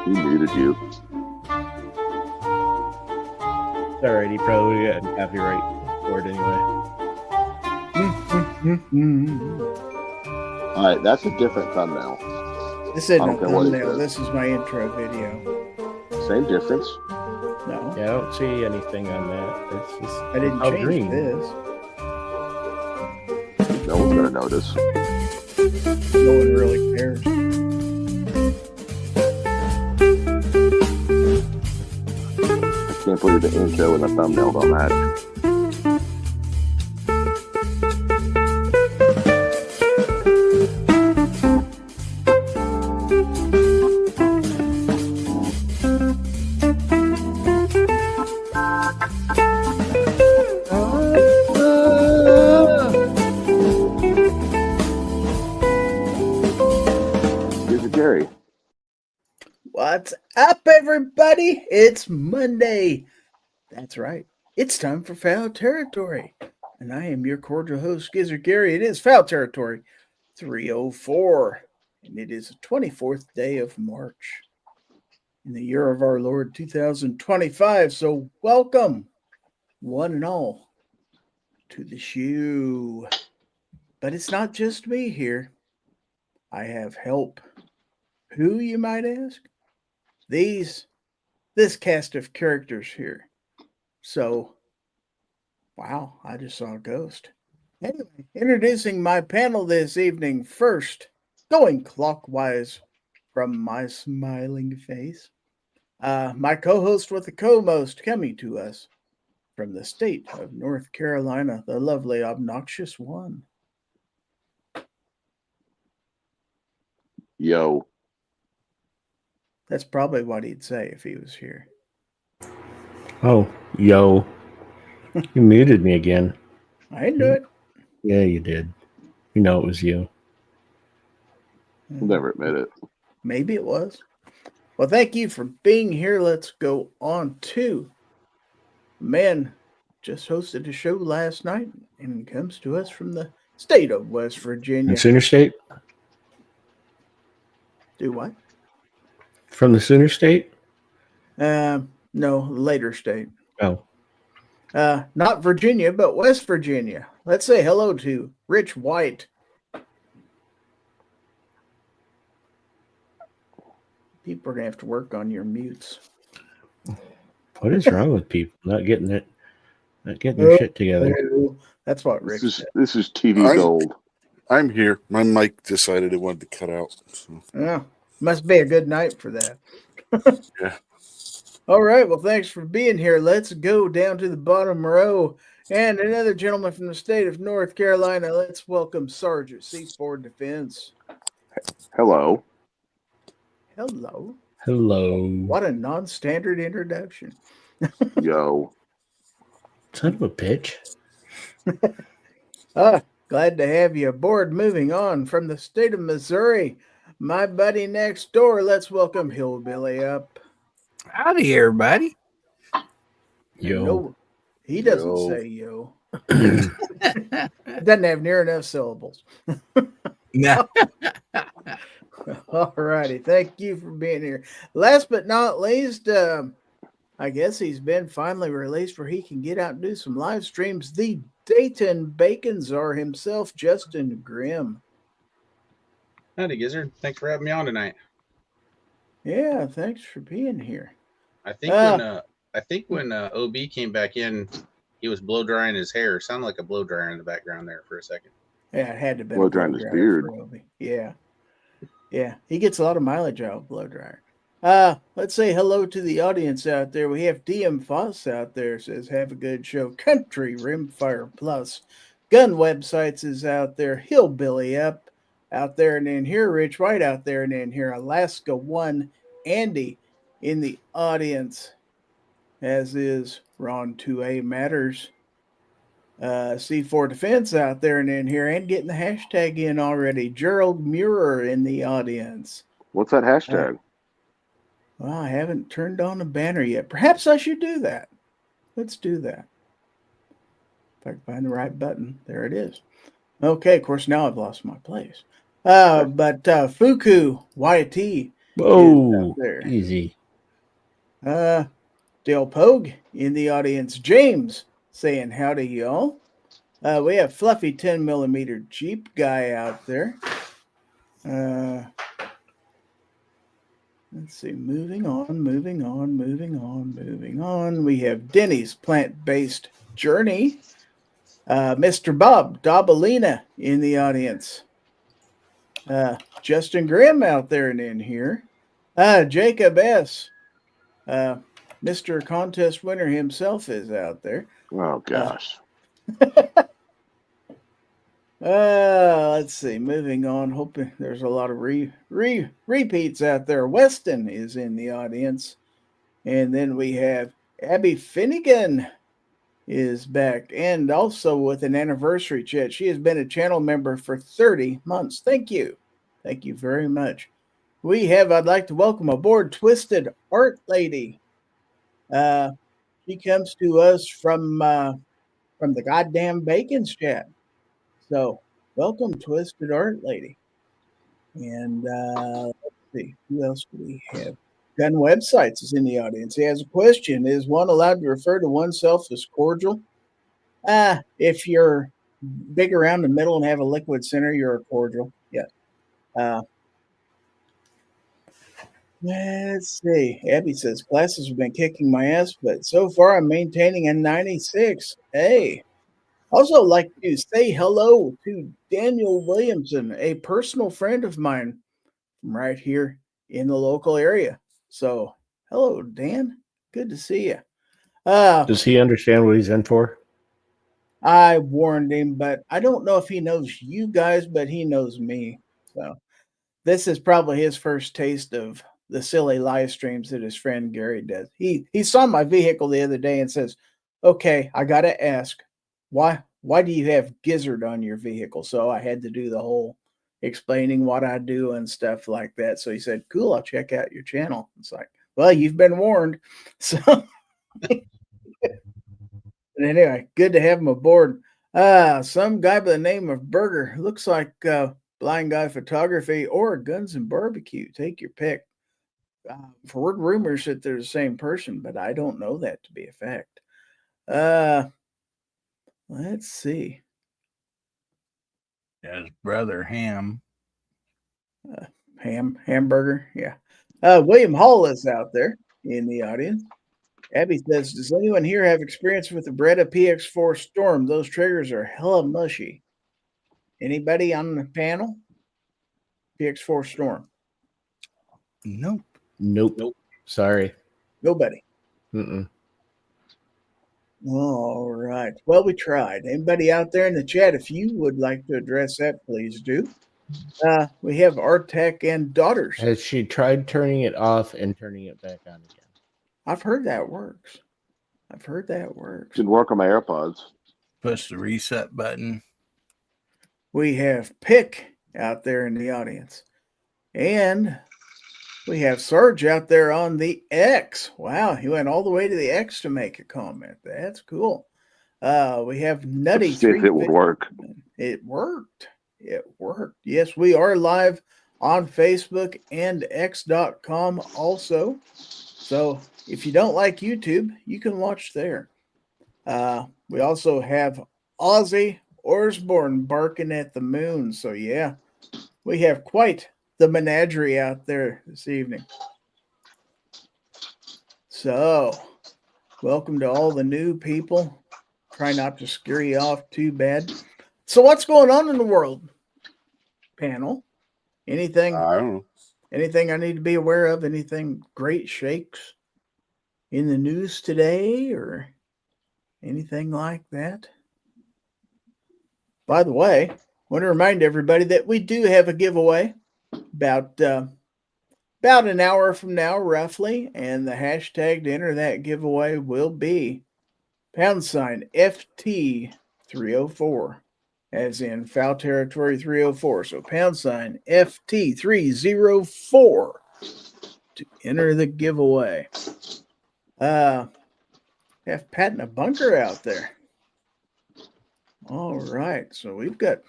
He muted you. Alright, he probably got copyright for it anyway. All right, that's a different thumbnail. This isn't I a don't care what it thumbnail. is. This is my intro video. Same difference. No, Yeah, I don't see anything on that. It's just I didn't all change green. this. No one's gonna notice. No one really cares. I can't believe the intro and the thumbnail don't match. Gizzard Gary. What's up, everybody? It's Monday. That's right. It's time for Fowl Territory. And I am your cordial host, Gizzard Gary. It is Fowl Territory 304. And it is the 24th day of March in the year of our Lord 2025. So welcome, one and all, to the shoe. But it's not just me here. I have help. Who, you might ask? This cast of characters here. So, wow, I just saw a ghost. Anyway, introducing my panel this evening. First, going clockwise from my smiling face, my co-host with the co-most, coming to us from the state of North Carolina, the lovely, obnoxious one. Yo. That's probably what he'd say if he was here. Oh, yo. You muted me again. I didn't do it. Yeah, you did. You know it was you. We'll never admit it. Maybe it was. Well, thank you for being here. Let's go on to man just hosted a show last night and comes to us from the state of West Virginia. In Sooner State? Do what? From the Sooner State? No, later state. Oh. Not Virginia, but West Virginia. Let's say hello to Rich White. People are going to have to work on your mutes. What is wrong with people? Not getting their shit together. That's what Rick said. This is TV gold. I'm here. My mic decided it wanted to cut out. So. Yeah, must be a good night for that. Yeah. All right. Well, thanks for being here. Let's go down to the bottom row. And another gentleman from the state of North Carolina. Let's welcome Sergeant C4 Defense. Hello. Hello. Hello. What a non-standard introduction. Yo. Son of a bitch. Glad to have you aboard. Moving on from the state of Missouri, my buddy next door. Let's welcome Hillbilly up. Howdy, everybody. Yo. No, he doesn't Yo. say yo. It doesn't have near enough syllables. No. All righty. Thank you for being here. Last but not least, I guess he's been finally released where he can get out and do some live streams. The Dayton Bacon Czar himself, Justin Grimm. Howdy, Gizzard. Thanks for having me on tonight. Yeah, thanks for being here. I think when OB came back in, he was blow drying his hair. It sounded like a blow dryer in the background there for a second. Yeah, it had to be Blow drying his beard. Yeah. Yeah, he gets a lot of mileage out of blow dryer. Let's say hello to the audience out there. We have DM Foss out there, says, have a good show. Country Rimfire Plus. Gun Websites is out there. Hillbilly up out there and in here. Rich White out there and in here. Alaska One. Andy in the audience, as is Ron 2A Matters. C4 Defense out there and in here and getting the hashtag in already. Gerald Muir in the audience. What's that hashtag? Well, I haven't turned on the banner yet. Perhaps I should do that. Let's do that. If I can find the right button. There it is. Okay, of course, now I've lost my place. But Fuku YT Whoa, there. easy. Dale Pogue in the audience. James saying howdy, y'all. We have Fluffy 10mm Jeep guy out there. Let's see. Moving on. We have Denny's plant-based journey. Mr. Bob Dabalina in the audience. Justin Grimm out there and in here. Jacob S. Mr. Contest winner himself is out there. Oh gosh. Let's see. Moving on. Hoping there's a lot of repeats out there. Weston is in the audience. And then we have Abby Finnegan is back. And also with an anniversary chat. She has been a channel member for 30 months. Thank you. Thank you very much. I'd like to welcome aboard Twisted Art Lady. She comes to us from the goddamn Bacon's chat. So welcome, Twisted Art Lady. And let's see, who else do we have? Gun Websites is in the audience. He has a question. Is one allowed to refer to oneself as cordial? If you're big around the middle and have a liquid center, you're a cordial. Yeah. Let's see. Abby says, classes have been kicking my ass, but so far I'm maintaining a 96. Hey. Also like to say hello to Daniel Williamson, a personal friend of mine from right here in the local area. So, hello, Dan. Good to see you. Does he understand what he's in for? I warned him, but I don't know if he knows you guys, but he knows me. So, this is probably his first taste of the silly live streams that his friend Gary does. He saw my vehicle the other day and says, okay, I got to ask, why do you have Gizzard on your vehicle? So I had to do the whole explaining what I do and stuff like that. So he said, cool, I'll check out your channel. It's like, well, you've been warned. So anyway, good to have him aboard. Some guy by the name of Burger. Looks like Blind Guy Photography or Guns and Barbecue. Take your pick. I've heard rumors that they're the same person, but I don't know that to be a fact. Let's see. His brother Ham. Hamburger. Yeah. William Hall is out there in the audience. Abby says, does anyone here have experience with the Beretta PX4 Storm? Those triggers are hella mushy. Anybody on the panel? PX4 Storm. Nope. Sorry. Nobody. Mm-mm. All right. Well, we tried. Anybody out there in the chat, if you would like to address that, please do. We have Artec and Daughters. Has she tried turning it off and turning it back on again? I've heard that works. Should work on my AirPods. Push the reset button. We have Pick out there in the audience. And we have Sarge out there on the X. Wow, he went all the way to the X to make a comment. That's cool. We have Nutty. See if it would work. It worked. Yes, we are live on Facebook and X.com also. So if you don't like YouTube, you can watch there. We also have Ozzy Osbourne barking at the moon. So yeah, we have quite the menagerie out there this evening. So, welcome to all the new people. Try not to scare you off too bad. So, what's going on in the world? Panel? Anything? I don't know. Anything I need to be aware of? Anything great shakes in the news today or anything like that? By the way, I want to remind everybody that we do have a giveaway about an hour from now, roughly, and the hashtag to enter that giveaway will be #FT304, as in Fowl Territory 304. So #FT304 to enter the giveaway. Have Pat in a bunker out there. All right, so we got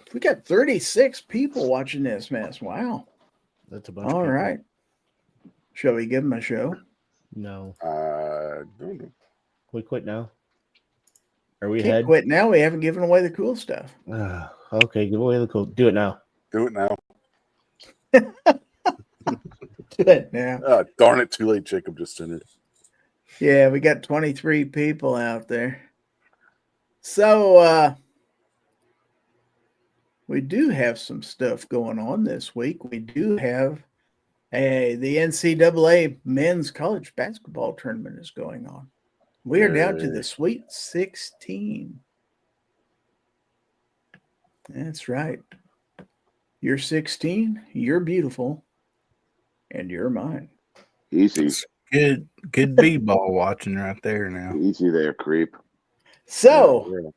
36 people watching this mess. Wow. That's a bunch. All right. Shall we give them a show? No. I don't know. We quit now. Are we Can't ahead? quit now. We haven't given away the cool stuff. Okay, give away the cool. Do it now. Do it now. Do it now. Darn it, too late. Jacob just entered. Yeah, we got 23 people out there. So we do have some stuff going on this week. We do have the NCAA men's college basketball tournament is going on. We are down to the Sweet 16. That's right. You're 16, you're beautiful, and you're mine. Easy. Good b-ball watching right there now. Easy there, creep. So,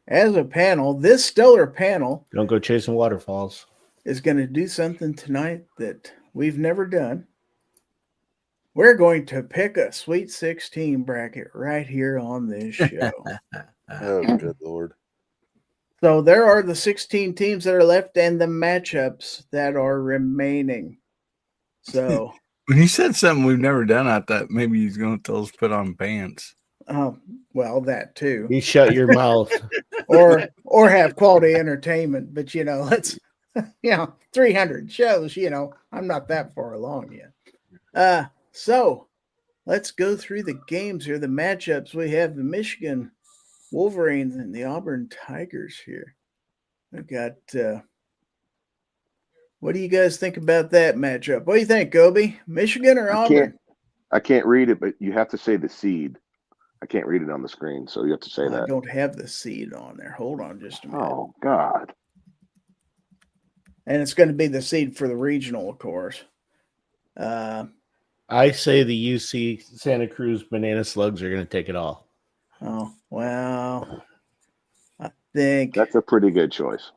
as a panel, this stellar panel Don't go chasing waterfalls. is going to do something tonight that we've never done. We're going to pick a Sweet 16 bracket right here on this show. Oh, good Lord. So there are the 16 teams that are left and the matchups that are remaining. So, When you said something we've never done, I thought maybe he's going to tell us to put on pants. well, that too. You shut your mouth. Or have quality entertainment, but let's 300 shows, I'm not that far along yet. So let's go through the games here, the matchups. We have the Michigan Wolverines and the Auburn Tigers here. I got what do you guys think about that matchup? What do you think, Gobi? Michigan or Auburn? I can't read it, but you have to say the seed. I can't read it on the screen, so you have to say I that. don't have the seed on there. Hold on just a minute. Oh, God. And it's going to be the seed for the regional, of course. I say the UC Santa Cruz Banana Slugs are going to take it all. Oh, well, I think. That's a pretty good choice.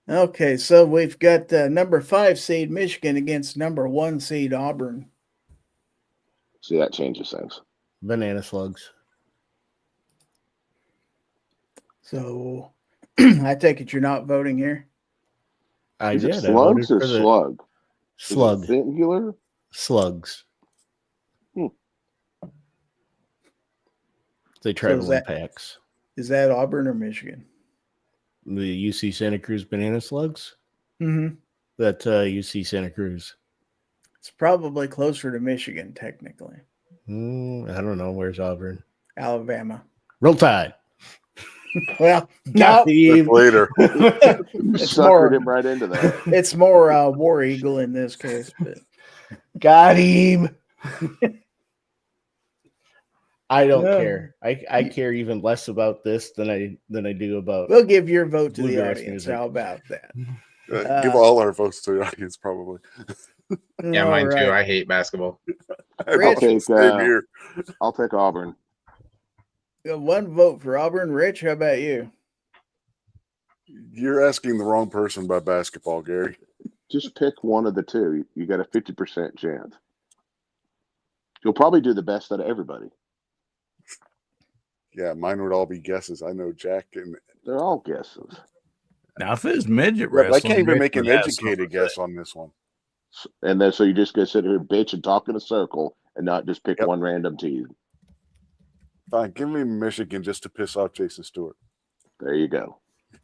Okay, so we've got number 5 seed Michigan against number 1 seed Auburn. See, that changes things. Banana Slugs. So I take it you're not voting here? I Is did. it I voted slugs or for the slug? Slug. Is it singular? Slugs. Hmm. They So travel is in that- packs. Is that Auburn or Michigan? The UC Santa Cruz Banana Slugs? Mm-hmm. That UC Santa Cruz. It's probably closer to Michigan, technically. I don't know. Where's Auburn? Alabama. Roll Tide. Well, Got no, him. Later. You It's suckered more- him right into that. it's more War Eagle in this case. But Got him. I don't Yeah. care. I care even less about this than I do about. we'll give your vote to the Bluegrass audience. music. How about that? Give all our votes to the audience, probably. Yeah, All mine too. right. I hate basketball. Rich. Same here. I'll take Auburn. We got 1 vote for Auburn. Rich, how about you? You're asking the wrong person about basketball, Gary. Just pick one of the two. You got a 50% chance. You'll probably do the best out of everybody. Yeah, mine would all be guesses. I know Jack and They're all guesses. Now, if it was midget but wrestling, I can't even Rich make an would have educated something to guess say. on this one. And then so you just gonna sit here and bitch and talk in a circle and not just pick Yep. one random team. Fine, give me Michigan just to piss off Jason Stewart. There you go.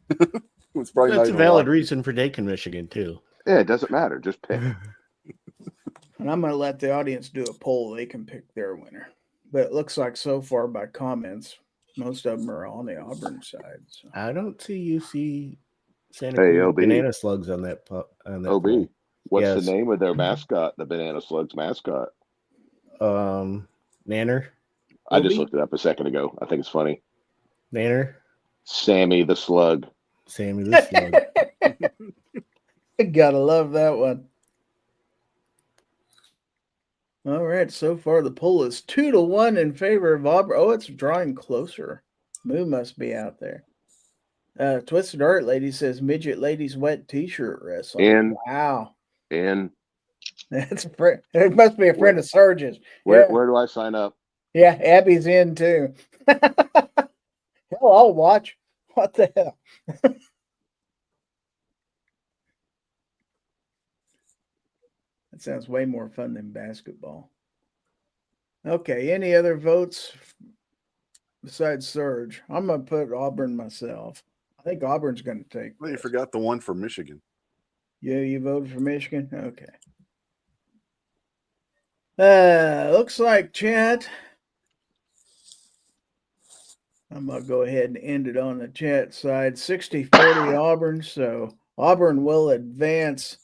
It's probably not That's a even valid wrong. reason for taking Michigan too. Yeah, it doesn't matter. Just pick. And I'm going to let the audience do a poll. They can pick their winner. But it looks like so far by comments, most of them are on the Auburn side. So. I don't see UC Santa Hey, Cruz OB. Banana Slugs on that. On that OB, poll. what's Yes. the name of their mascot? The Banana Slugs mascot. Nanner. I just OB? looked it up a second ago. I think it's funny. Nanner. Sammy the Slug. Sammy the Slug. Gotta love that one. All right, so far the poll is 2-1 in favor of Auburn. Oh, it's drawing closer. Moo must be out there. Twisted Art Lady says midget ladies wet t-shirt wrestling. And- Wow. And That's a friend. It must be a friend of Surge's. where Yeah. where do I sign up? Yeah, Abby's in too. Hell, I'll watch. What the hell? That sounds way more fun than basketball. Okay, any other votes besides Surge? I'm going to put Auburn myself. I think Auburn's going to take Well, you this. forgot the one for Michigan. Yeah, you voted for Michigan? Okay. Looks like chat. I'm going to go ahead and end it on the chat side. 60-40 Auburn, so Auburn will advance.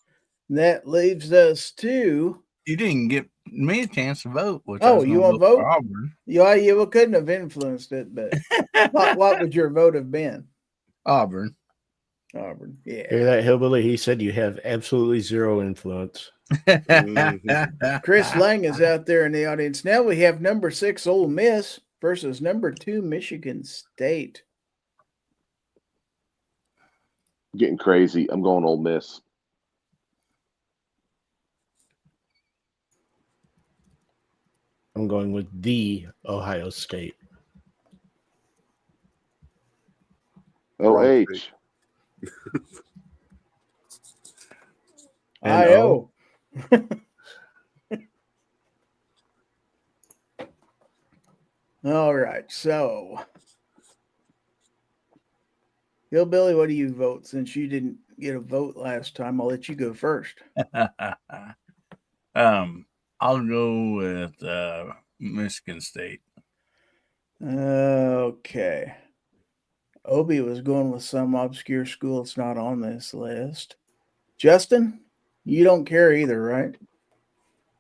And that leaves us to... You didn't give me a chance to vote. Which Oh, I was you gonna want to vote? for Auburn. Yeah, you couldn't have influenced it, but what would your vote have been? Auburn. Auburn, yeah. Hear that, Hillbilly? He said you have absolutely zero influence. Chris Lang is out there in the audience. Now we have number 6 Ole Miss versus number 2 Michigan State. Getting crazy. I'm going Ole Miss. I'm going with the Ohio State. OH. I-O. All right, so Hillbilly, what do you vote? Since you didn't get a vote last time, I'll let you go first. I'll go with Michigan State. Okay. Obi was going with some obscure school. It's not on this list. Justin, you don't care either, right?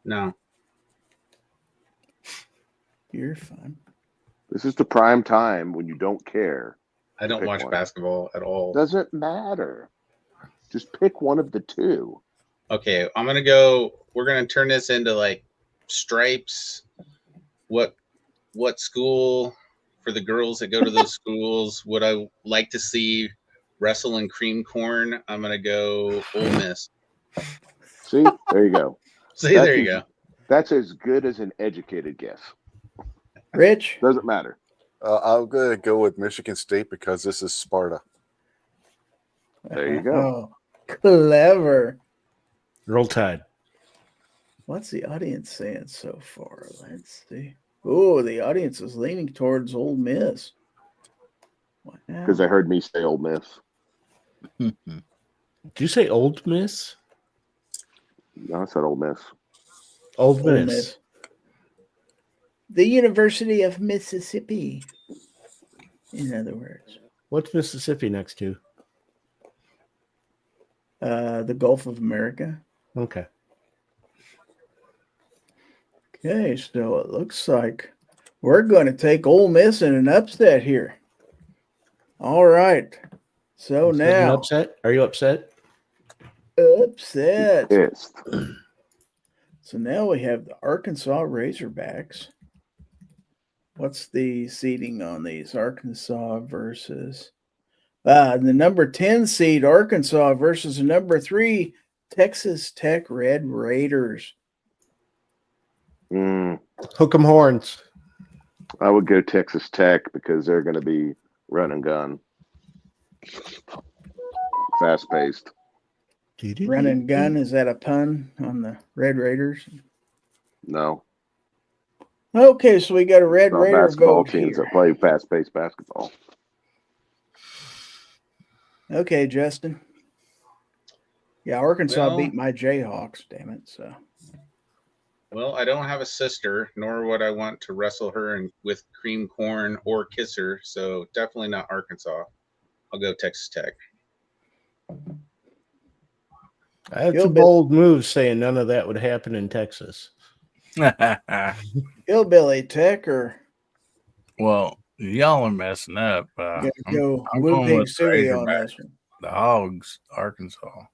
No. You're fine. This is the prime time when you don't care. I don't Pick watch one. basketball at all. Doesn't matter. Just pick one of the two. Okay, I'm gonna go. We're gonna turn this into like stripes. What school for the girls that go to those schools would I like to see wrestle in cream corn? I'm gonna go Ole Miss. See, there you go. See, there you go. That's as good as an educated guess. Rich? Doesn't matter. I'm going to go with Michigan State because this is Sparta. There you go. Oh, clever. Roll Tide. What's the audience saying so far? Let's see. Oh, the audience is leaning towards Ole Miss. Because they heard me say Ole Miss. Did you say Old Miss? No, I said Ole Miss. Old Ole Miss. Miss. The University of Mississippi, in other words. What's Mississippi next to? The Gulf of America. Okay. Okay, so it looks like we're going to take Ole Miss in an upset here. All right. So Is that an now, upset? Are you upset? upset. Pissed. So now we have the Arkansas Razorbacks. What's the seeding on these? Arkansas versus the number 10 seed Arkansas versus the number 3 Texas Tech Red Raiders. Hook 'em horns. I would go Texas Tech because they're going to be run and gun. Fast paced. Run and gun, is that a pun on the Red Raiders? No. Okay, so we got a Red Not Raider basketball vote teams here. that play fast paced basketball. Okay, Justin. Yeah, Arkansas Well- beat my Jayhawks, damn it. So Well, I don't have a sister, nor would I want to wrestle her with cream corn or kiss her. So definitely not Arkansas. I'll go Texas Tech. That's a Hillbilly. bold move saying none of that would happen in Texas. Hillbilly Tech or Well, y'all are messing up. gotta go I'm Woo going Pig with Suey on Razorbacks. this one. The Hogs, Arkansas.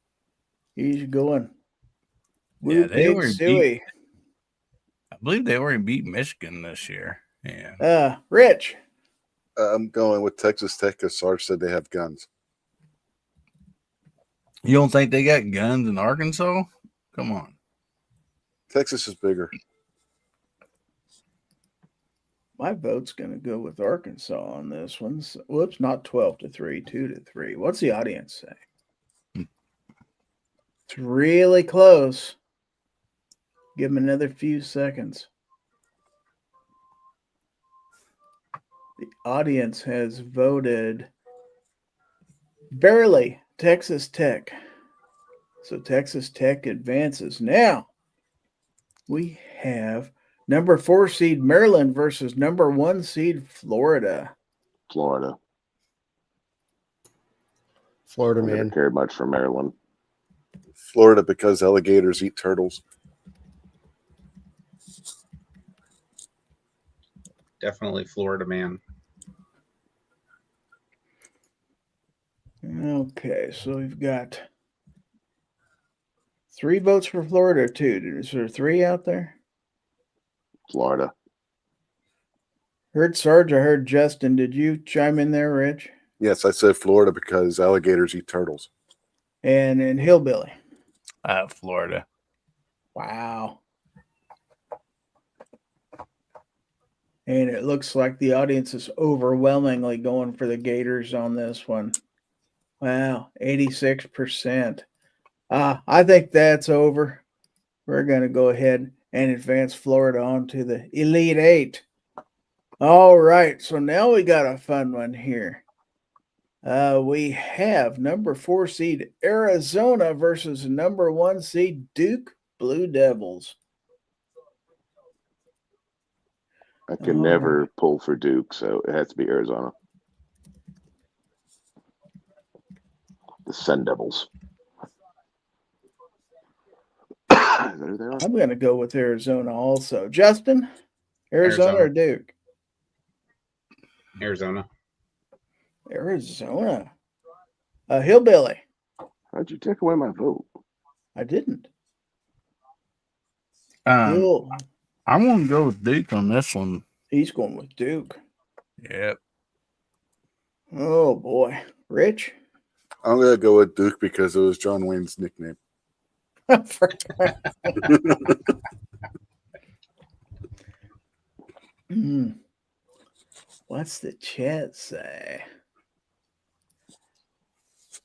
He's going Woo Yeah, they Pig were Suey. I believe they already beat Michigan this year. Yeah. Rich. I'm going with Texas Tech because Sarge said they have guns. You don't think they got guns in Arkansas? Come on. Texas is bigger. My vote's going to go with Arkansas on this one. So, whoops, not 12-3, 2-3. What's the audience say? It's really close. Give them another few seconds. The audience has voted barely Texas Tech. So Texas Tech advances. Now we have number 4 seed Maryland versus number 1 seed Florida. Florida. Florida, I don't man. care much for Maryland. Florida because alligators eat turtles. Definitely Florida man. Okay, so we've got 3 votes for Florida, 2. Is there 3 out there? Florida. Heard Sarge, I heard Justin. Did you chime in there, Rich? Yes, I said Florida because alligators eat turtles. And Hillbilly. Florida. Wow. And it looks like the audience is overwhelmingly going for the Gators on this one. Wow, 86%. I think that's over. We're going to go ahead and advance Florida on to the Elite Eight. All right, so now we got a fun one here. We have number 4 seed Arizona versus number 1 seed Duke Blue Devils. I can never pull for Duke, so it has to be Arizona. The Sun Devils. Is that who they are? I'm going to go with Arizona also. Justin, Arizona or Duke? Arizona. Arizona. Hillbilly. How'd you take away my vote? I didn't. I'm Hill, going to go with Duke on this one. he's going with Duke. Yep. Oh, boy. Rich? I'm going to go with Duke because it was John Wayne's nickname. What's the chat say?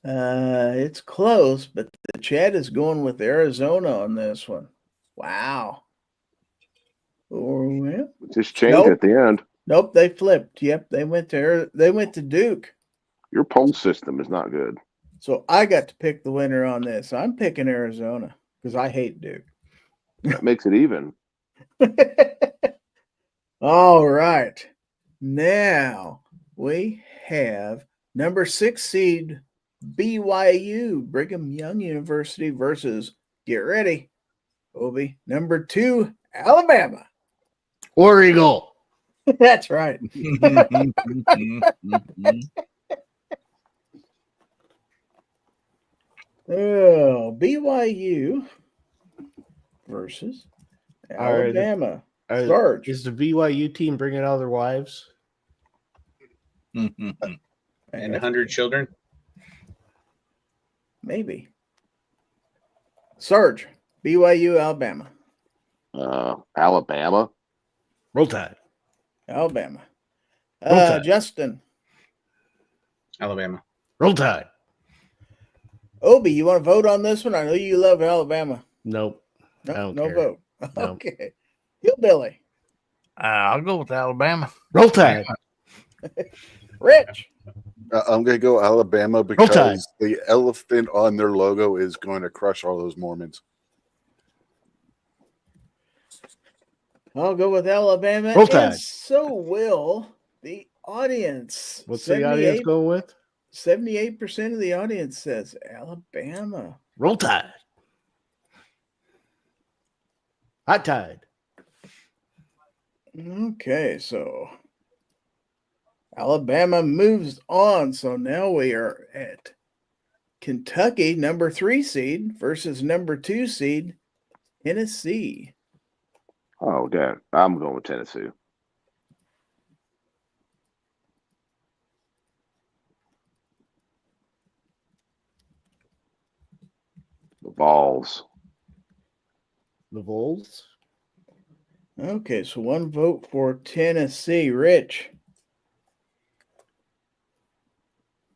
It's close, but the chat is going with Arizona on this one. Wow. Oh, well. Just change at the end. Nope, they flipped. Yep, they went to Duke. Your poll system is not good. So I got to pick the winner on this. I'm picking Arizona because I hate Duke. That makes it even. All right. Now we have number 6 seed BYU, Brigham Young University versus, get ready, Obi, number 2, Alabama. War Eagle. That's right. Oh, BYU versus Alabama. Sarge. Is the BYU team bringing all their wives? And 100 children? Maybe. Sarge, BYU, Alabama. Alabama. Roll Tide. Alabama. Roll Tide. Justin. Alabama. Roll Tide. Obi, you want to vote on this one? I know you love Alabama. Nope. I don't No care. vote. No. Okay. Hillbilly. I'll go with Alabama. Roll Tide. Rich. I'm going to go Alabama Tide. because the elephant on their logo is going to crush all those Mormons. I'll go with Alabama. Roll Tide. And so will the audience. What's the audience going with? 78% of the audience says Alabama. Roll Tide. Hot Tide. Okay, so Alabama moves on. So now we are at Kentucky, number 3 seed versus number 2 seed, Tennessee. Oh, damn. I'm going with Tennessee. The Vols. The Vols. Okay, so 1 vote for Tennessee. Rich.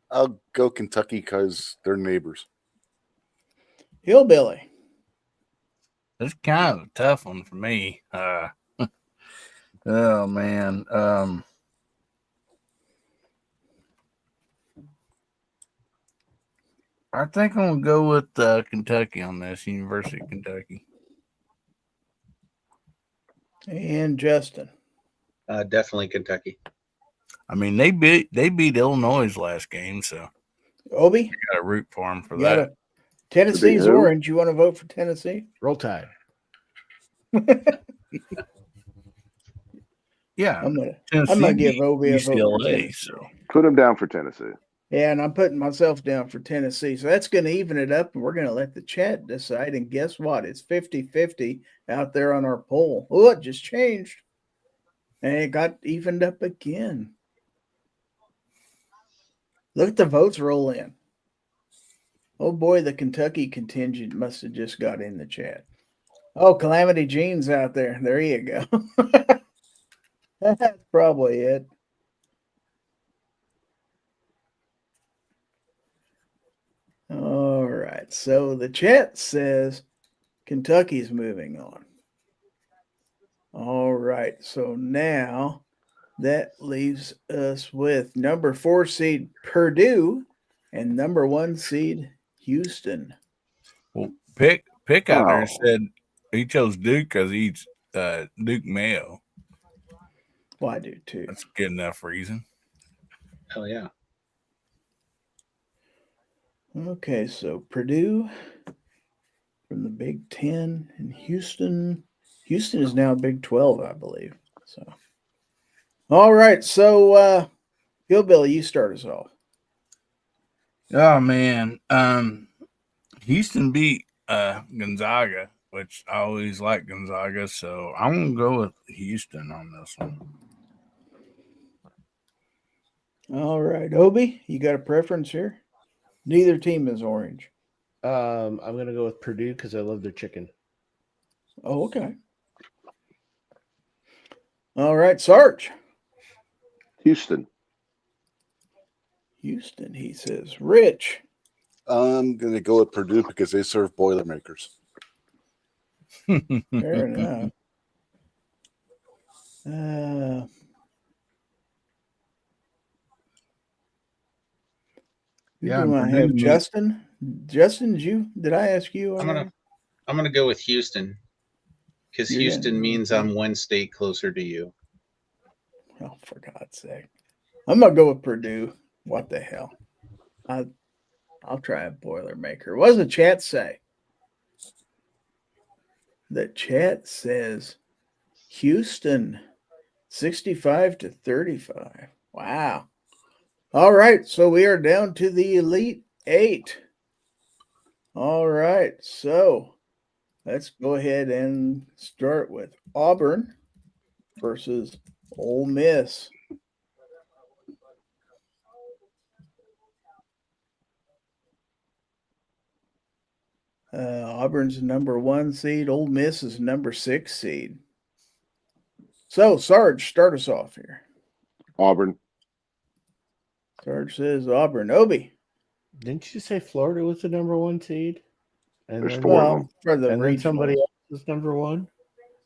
I'll go Kentucky because they're neighbors. Hillbilly. That's kind of a tough one for me. Oh man. I think I'm gonna go with Kentucky on this. University of Kentucky. And Justin. Definitely Kentucky. I mean, they beat Illinois last game, so Obi, got to root for them for you got that. Tennessee's who? orange. You want to vote for Tennessee? Roll Tide. Yeah, I'm gonna Tennessee give beat Obi a vote for UCLA. Tennessee. So Put him down for Tennessee. Yeah, and I'm putting myself down for Tennessee. So that's going to even it up, and we're going to let the chat decide. And guess what? It's 50-50 out there on our poll. Oh, it just changed. And it got evened up again. Look at the votes roll in. Oh, boy, the Kentucky contingent must have just got in the chat. Oh, Calamity Jean's out there. There you go. That's probably it. All right. So the chat says Kentucky's moving on. All right. So now that leaves us with number 4 seed Purdue and number 1 seed Houston. well, pick out there Oh. said he chose Duke because he's Duke Mayo. Well, I do too. That's a good enough reason. Hell yeah. Okay. So Purdue from the Big 10 and Houston. Houston is now Big 12, I believe. So, all right. So, Hillbilly, you start us off. Oh man, Houston beat Gonzaga, which I always like Gonzaga, so I'm gonna go with Houston on this one. All right, Obi, you got a preference here? Neither team is orange. I'm gonna go with Purdue because I love their chicken. Oh, okay. All right, Sarge. Houston. Houston, he says. Rich. I'm going to go with Purdue because they serve Boilermakers. Fair enough. Who Yeah, do I Purdue have? needs- Justin? Justin, did I ask you? I'm gonna go with Houston because You're Houston gonna- means I'm one state closer to you. Oh, for God's sake. I'm going to go with Purdue. What the hell? I'll try a Boilermaker. What does the chat say? The chat says Houston 65-35. Wow. All right. So we are down to the Elite 8. All right. So let's go ahead and start with Auburn versus Ole Miss. Auburn's number 1 seed. Ole Miss is number 6 seed. So, Sarge, start us off here. Auburn. Sarge says Auburn. Obi. Didn't you say Florida was the number 1 seed? And There's then, 4 of them. For the and then regionals. somebody else is number 1.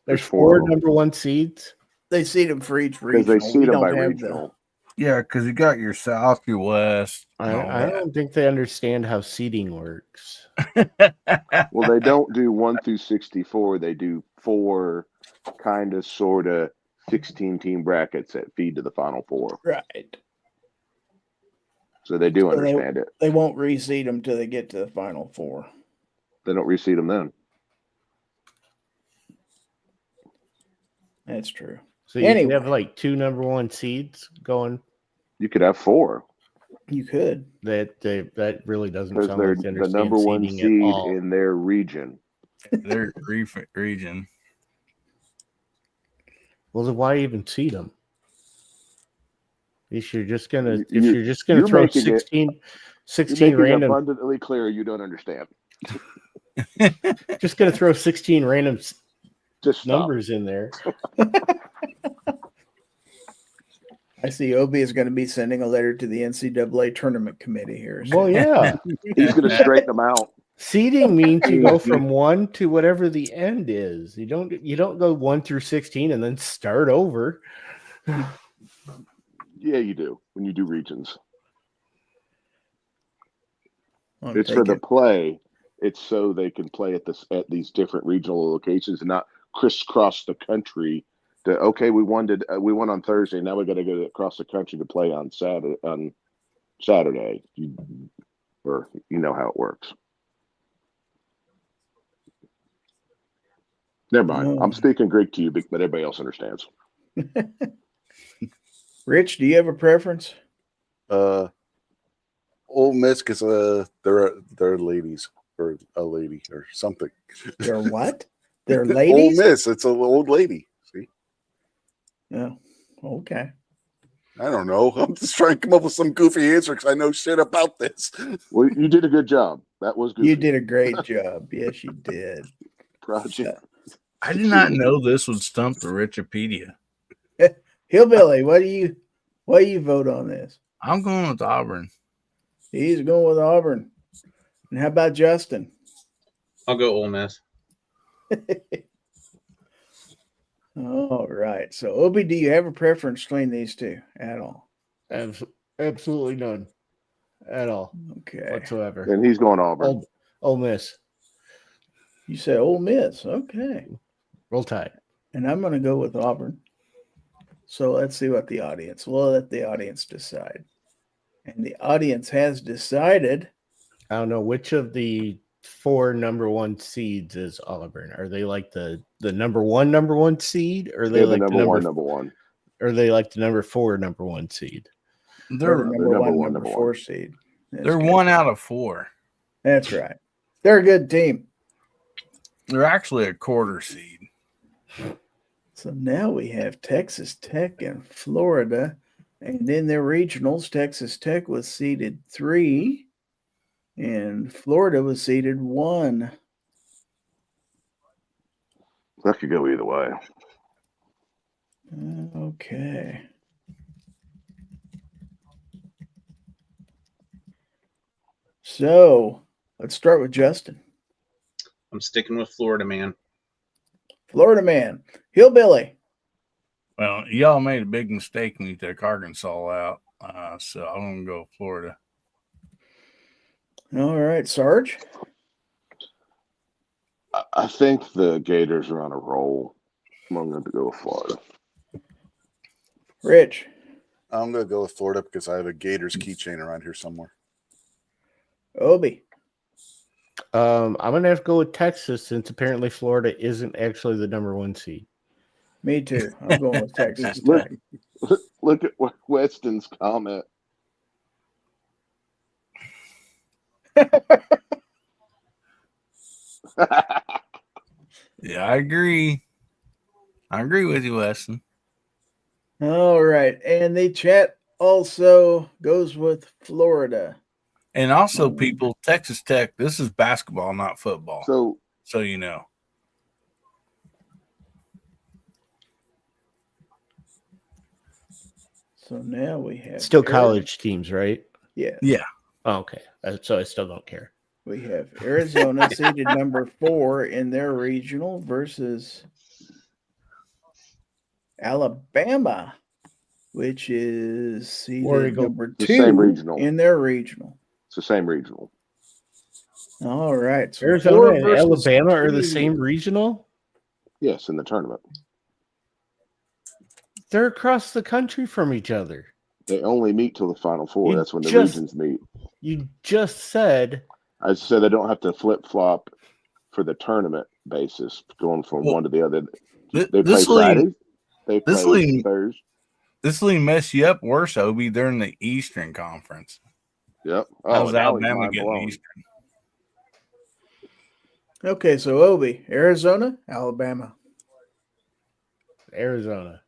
There's There's 4 4 of them. number 1 seeds. They seed them for each Because regional. they seed We them by don't have regional. Yeah, because you got your South, your West. and all I don't think they understand how seeding works. that. Well, they don't do 1 through 64. They do 4 kind of, sort of 16-team brackets that feed to the Final Four. Right. So they do So understand it. They won't reseed them till they get to the Final Four. They don't reseed them then. That's true. So you Anyway. can have like 2 number 1 seeds going. You could have 4 You could. That really doesn't because sound they're like they the understand number 1 seeding seed at all. in their region. Their region. Well, then why even seed them? If you're just gonna You're throw making it- 16 You're making random, abundantly clear you don't understand. just gonna throw 16 random Just stop. numbers in there. I see Obi is going to be sending a letter to the NCAA tournament committee here. Well, yeah. He's going to straighten them out. Seeding means you go from 1 to whatever the end is. You don't go 1 through 16 and then start over. Yeah, you do when you do regions. I'm It's for the thinking- play. It's so they can play at these different regional locations and not crisscross the country. Okay, we won on Thursday. Now we got to go across the country to play on Saturday. You know how it works. Never mind. I'm speaking Greek to you, but everybody else understands. Rich, do you have a preference? Ole Miss, because they're ladies or a lady or something. They're what? They're Ole ladies? Miss, it's an old lady. See, Oh, okay. I don't know. I'm just trying to come up with some goofy answer because I know shit about this. Well, you did a good job. That was good. You did a great job. Yes, you did. Project. I did not know this would stump the Wikipedia. Hillbilly, what do you vote on this? I'm going with Auburn. He's going with Auburn. And how about Justin? I'll go Ole Miss. All right. So, Obi, do you have a preference between these two at all? Absolutely none at all Okay. whatsoever. And he's going Auburn. Ole Miss. You say Ole Miss. Okay. Roll Tide. And I'm going to go with Auburn. So let's see what we'll let the audience decide. And the audience has decided. I don't know which of the 4 number 1 seeds is Auburn. Are they like the number 1 seed, or are they They're like the the number one. Or are they like the number 4 number 1 seed? They're They're number 4 seed. That's they're good. 1 out of 4. That's right. They're a good team. They're actually a quarter seed. So now we have Texas Tech and Florida. And in their regionals, Texas Tech was seeded 3 and Florida was seeded 1. That could go either way. Okay. So let's start with Justin. I'm sticking with Florida, man. Florida man. Hillbilly. Well, y'all made a big mistake when you took Arkansas out. So I'm going to go Florida. All right, Sarge. I think the Gators are on a roll. I'm going to go with Florida. Rich. I'm going to go with Florida because I have a Gators keychain around here somewhere. Obi. I'm gonna have to go with Texas since apparently Florida isn't actually the number 1 seed. Me too. I'm going with Texas Look, Tech. look at Weston's comment. Yeah, I agree. I agree with you, Weston. All right. And the chat also goes with Florida. And also, people, Texas Tech, this is basketball, not football. So you know. So now we have Still college teams, right? Yeah. Yeah. Oh, okay. So I still don't care. We have Arizona seeded number 4 in their regional versus Alabama, which is seeded number The same 2 regional. in their regional. It's the same regional. All right. So Arizona 4 and versus Alabama are the 2. same regional? Yes, in the tournament. They're across the country from each other. They only meet till the Final Four. You That's when the just- regions meet. You just said I said they don't have to flip-flop for the tournament basis, going from one to the other. They play this Friday. league- They this play league- Thursday. This league mess you up worse, Obi. They're in the Eastern Conference. Yep. How's now he's Alabama mind getting blown. Eastern? Okay, so Obi, Arizona, Alabama. Arizona.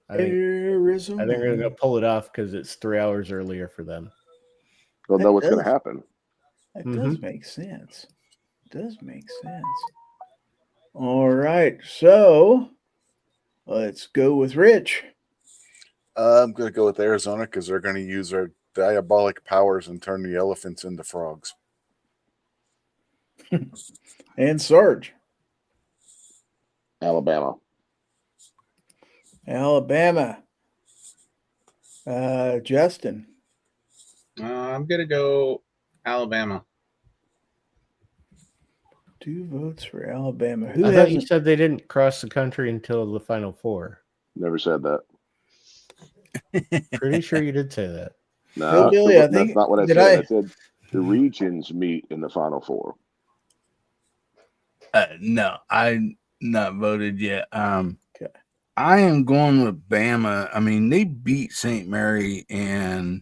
I think Arizona. they're gonna pull it off because it's 3 hours earlier for them. They'll know what's going does- to happen. That does make sense. Does make sense. All right, so let's go with Rich. I'm going to go with Arizona because they're going to use their diabolic powers and turn the elephants into frogs. And Sarge. Alabama. Alabama. Justin. I'm gonna go Alabama. 2 votes for Alabama. Who I thought has you said they didn't cross the country until the Final Four. Never said that. Pretty sure you did say that. No, Hillbilly, I that's think- not what I did said. I- I said the regions meet in the Final Four. No, I not voted yet. Okay. I am going with Bama. I mean, they beat St. Mary, and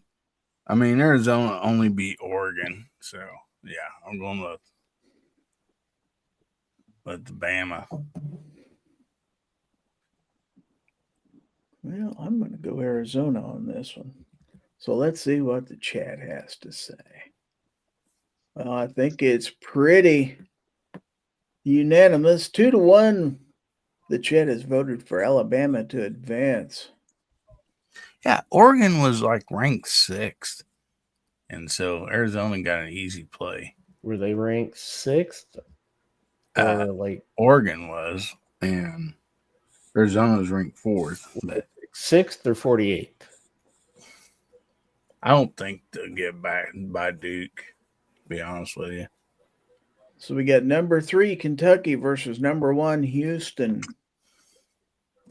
I mean Arizona only beat Oregon. So yeah, I'm going with the Bama. Well, I'm going to go Arizona on this one. So let's see what the chat has to say. Well, I think it's pretty unanimous. 2-1. The chat has voted for Alabama to advance. Yeah, Oregon was like ranked 6th, and so Arizona got an easy play. Were they ranked 6th? Or like Oregon was, and Arizona was ranked 4th. But 6th or 48th? I don't think they'll get back by Duke, to be honest with you. So we got number 3, Kentucky versus number 1, Houston.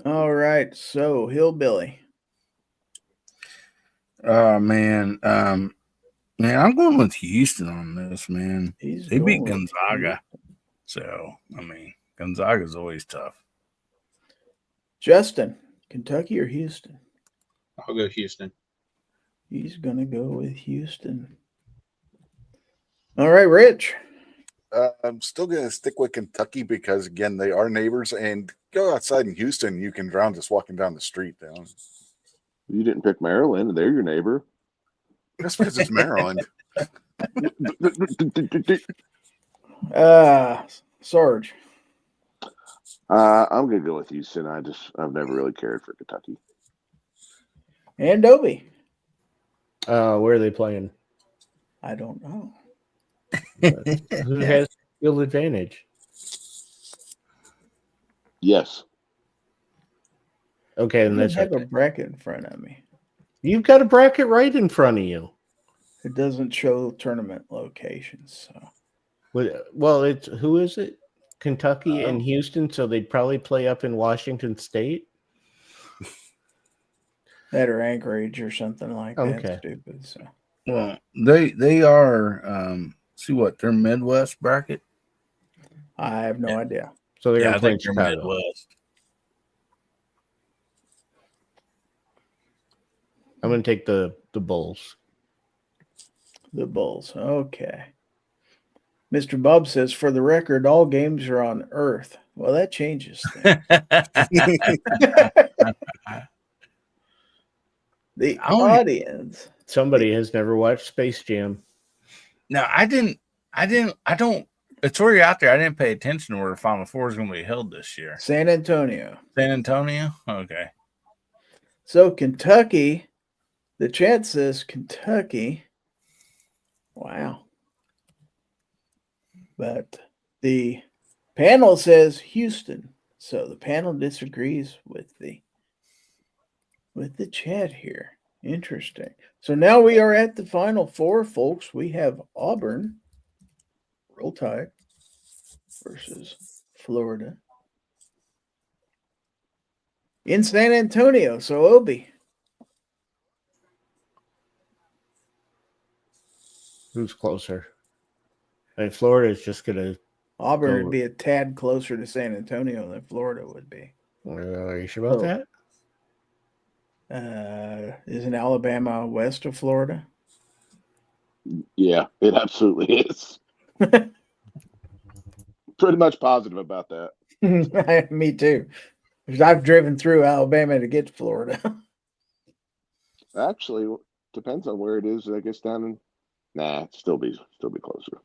All right. So Hillbilly. Oh, man. Man, I'm going with Houston on this, man. They beat going with Gonzaga. So, I mean, Gonzaga's always tough. Justin, Kentucky or Houston? I'll go Houston. He's going to go with Houston. All right, Rich. I'm still going to stick with Kentucky because, again, they are neighbors. And go outside in Houston, you can drown just walking down the street. You didn't pick Maryland. They're your neighbor. That's because it's Maryland. Sarge. I'm gonna go with Houston. I've never really cared for Kentucky. And Dobie. Where are they playing? I don't know. Who has field advantage? Yes. Okay, I then don't that's have okay. a bracket in front of me. You've got a bracket right in front of you. It doesn't show tournament locations. So Well, it's who is it? Kentucky and Houston, so they'd probably play up in Washington State. that or Anchorage or something like that. Okay. Stupid. So Well, they are, see what, their Midwest bracket? I have no idea. So they're Yeah, going I to play think they're Chicago. Midwest. I'm going to take the Bulls. The Bulls. Okay. Mr. Bob says, for the record, all games are on Earth. Well, that changes things. The I don't- audience. Somebody has never watched Space Jam. No, I don't. It's already out there. I didn't pay attention to where the Final Four is going to be held this year. San Antonio. San Antonio? Okay. So Kentucky, the chat says Kentucky. Wow. But the panel says Houston. So the panel disagrees with the chat here. Interesting. So now we are at the Final Four, folks. We have Auburn, Roll Tide, versus Florida in San Antonio. So Obi, Who's closer? I mean, Florida is just going to. Auburn Oh. would be a tad closer to San Antonio than Florida would be. Are you sure about Oh. that? Isn't Alabama west of Florida? Yeah, it absolutely is. Pretty much positive about that. Me too. 'Cause I've driven through Alabama to get to Florida. Actually, depends on where it is. I guess down in. Nah, still be closer.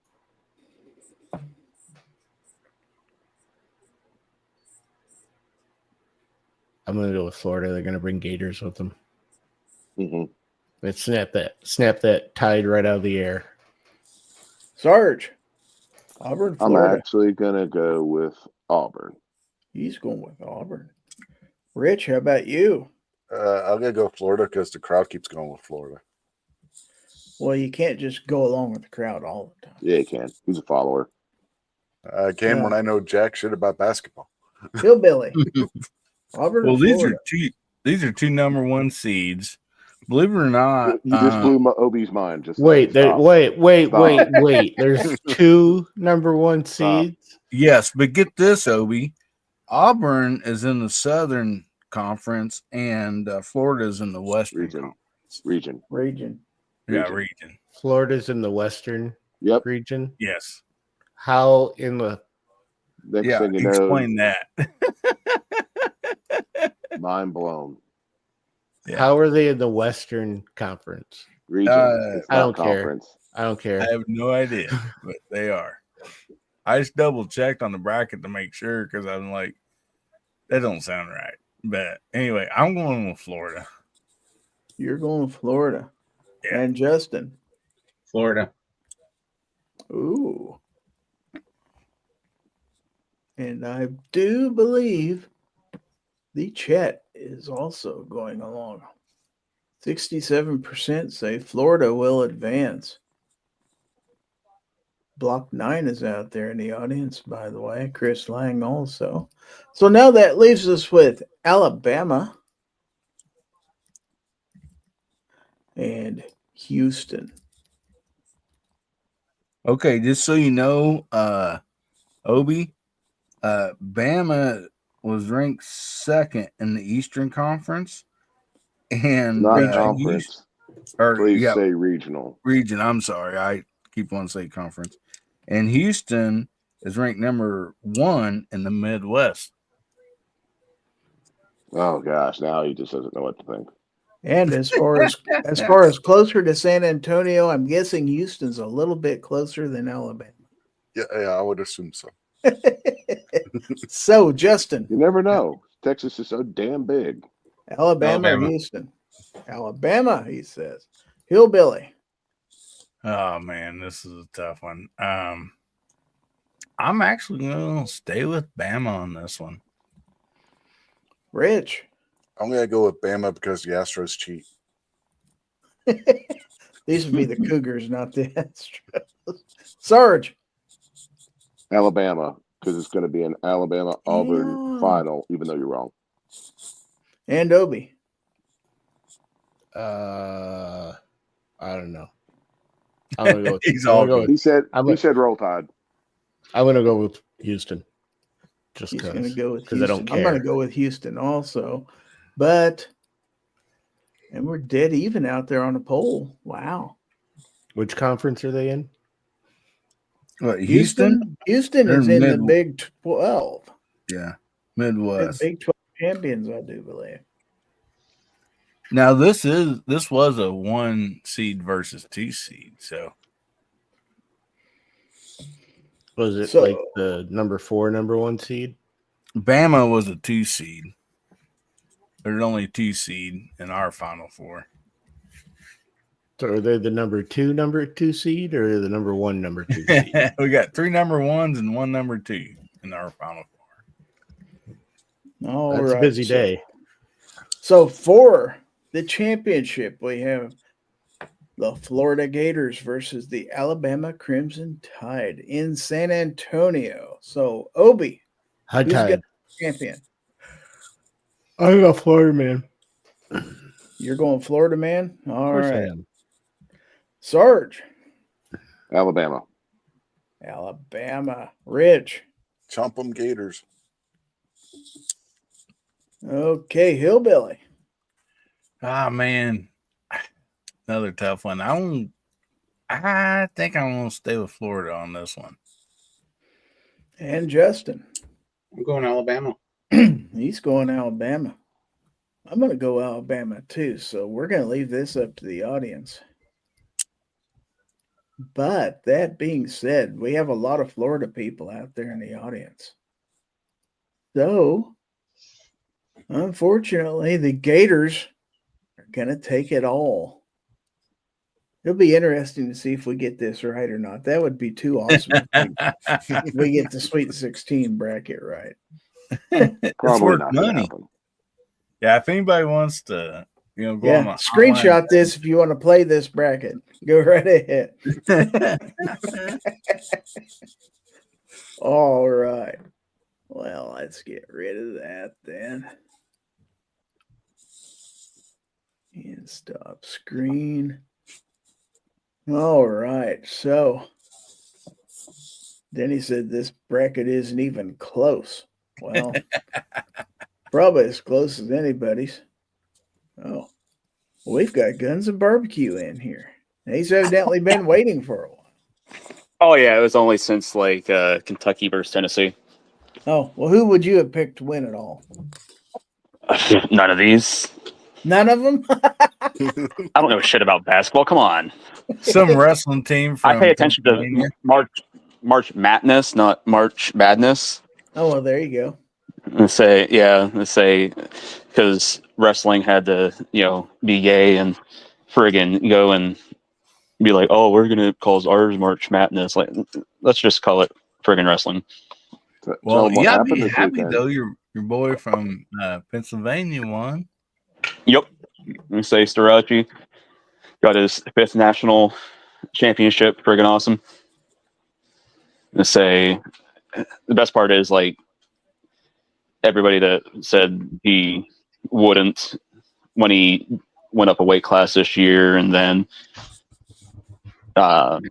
I'm going to go with Florida. They're going to bring Gators with them. Hmm. Snap that tide right out of the air. Sarge. Auburn, I'm Florida. actually gonna go with Auburn. He's going with Auburn. Rich, how about you? I'm gonna go Florida because the crowd keeps going with Florida. Well, you can't just go along with the crowd all the time. Yeah, he can. He's a follower. I can when I know jack shit about basketball. Hillbilly. Auburn, Well, Florida. these are two number one seeds. Believe it or not, You just blew Obi's mind. Just Wait, stop. wait. There's two number one Stop. seeds. yes, but get this, Obi. Auburn is in the Southern Conference, and Florida is in the Western Conference. Region. Yeah, region. Florida's in the Western Yep. region. Yes. How in the Next Yeah, thing you know, explain that. mind blown. Yeah. how are they in the Western Conference? Region. It's I not don't care. conference. I don't care. I have no idea, but they are. I just double checked on the bracket to make sure because I'm like, that don't sound right. But anyway, I'm going with Florida. You're going with Florida. Yeah. And Justin. Florida. Ooh. And I do believe the chat is also going along. 67% say Florida will advance. Block 9 is out there in the audience, by the way. Chris Lang also. So now that leaves us with Alabama and Houston. Okay, just so you know, Obi, Bama was ranked second in the Eastern Conference, and Not conference. Please say regional. Region. I'm sorry, I keep on saying conference. And Houston is ranked number 1 in the Midwest. Oh gosh, now he just doesn't know what to think. And as far as closer to San Antonio, I'm guessing Houston's a little bit closer than Alabama. Yeah, I would assume so. So, Justin, You never know. Texas is so damn big. Alabama or Houston? Alabama, he says. Hillbilly. Oh man, this is a tough one. I'm actually going to stay with Bama on this one. Rich. I'm gonna go with Bama because the Astros cheat. These would be the Cougars, not the Astros. Sarge. Alabama, because it's going to be an Alabama-Auburn final, even though you're wrong. And Obi. I don't know. I'm gonna go. He's all good. He said Roll Tide. I'm gonna go with Houston. Just He's going to go with because Houston. I don't care. I'm going to go with Houston also. And we're dead even out there on the poll. Wow. Which conference are they in? What, Houston? Houston is in the Big 12. Yeah, Midwest. The Big 12 champions, I do believe. Now this was a 1 seed versus 2 seed, so Was it like the number 4, number 1 seed? Bama was a 2 seed. There's only 2 seed in our Final Four. So are they the number 2 seed, or the number 1, number 2 seed? We got 3 number 1s and 1 number 2 in our Final Four. All That's right. a busy day. So for the championship, we have the Florida Gators versus the Alabama Crimson Tide in San Antonio. So, Obi, High who's Tide. going to be champion? I got Florida, man. You're going Florida, man? All I right. am. Sarge. Alabama. Rich. Chump 'em Gators. Okay, Hillbilly. Ah, man. Another tough one. I think I'm going to stay with Florida on this one. And Justin. I'm going Alabama. He's going Alabama. I'm going to go Alabama too. So we're going to leave this up to the audience. But that being said, we have a lot of Florida people out there in the audience. So, unfortunately, the Gators are going to take it all. It'll be interesting to see if we get this right or not. That would be too awesome if we get the Sweet 16 bracket right. It's Probably worth not going to money. happen. Yeah, if anybody wants to, go on Yeah, the screenshot this if you want to play this bracket. Go right ahead. online. All right. Well, let's get rid of that then. And stop screen. All right. So Denny said this bracket isn't even close. Well, probably as close as anybody's. Oh, well, we've got Guns and Barbecue in here. He's evidently been waiting for a while. Oh yeah, it was only since like Kentucky versus Tennessee. Oh, well, who would you have picked to win it all? None of these. None of them? I don't know shit about basketball. Come on. Some wrestling team from I pay attention to Pennsylvania. March Madness, not March Madness. Oh, well, there you go. Let's say because wrestling had to, be gay and friggin' go and be like, oh, we're gonna call ours March Madness. Like, let's just call it friggin' wrestling. Well, Tell 'em what yeah, happened be this happy weekend. though. Your boy from Pennsylvania won. Yep. Let's say Starachi got his 5th national championship. Friggin' awesome. Let's say the best part is like everybody that said he wouldn't when he went up a weight class this year, and then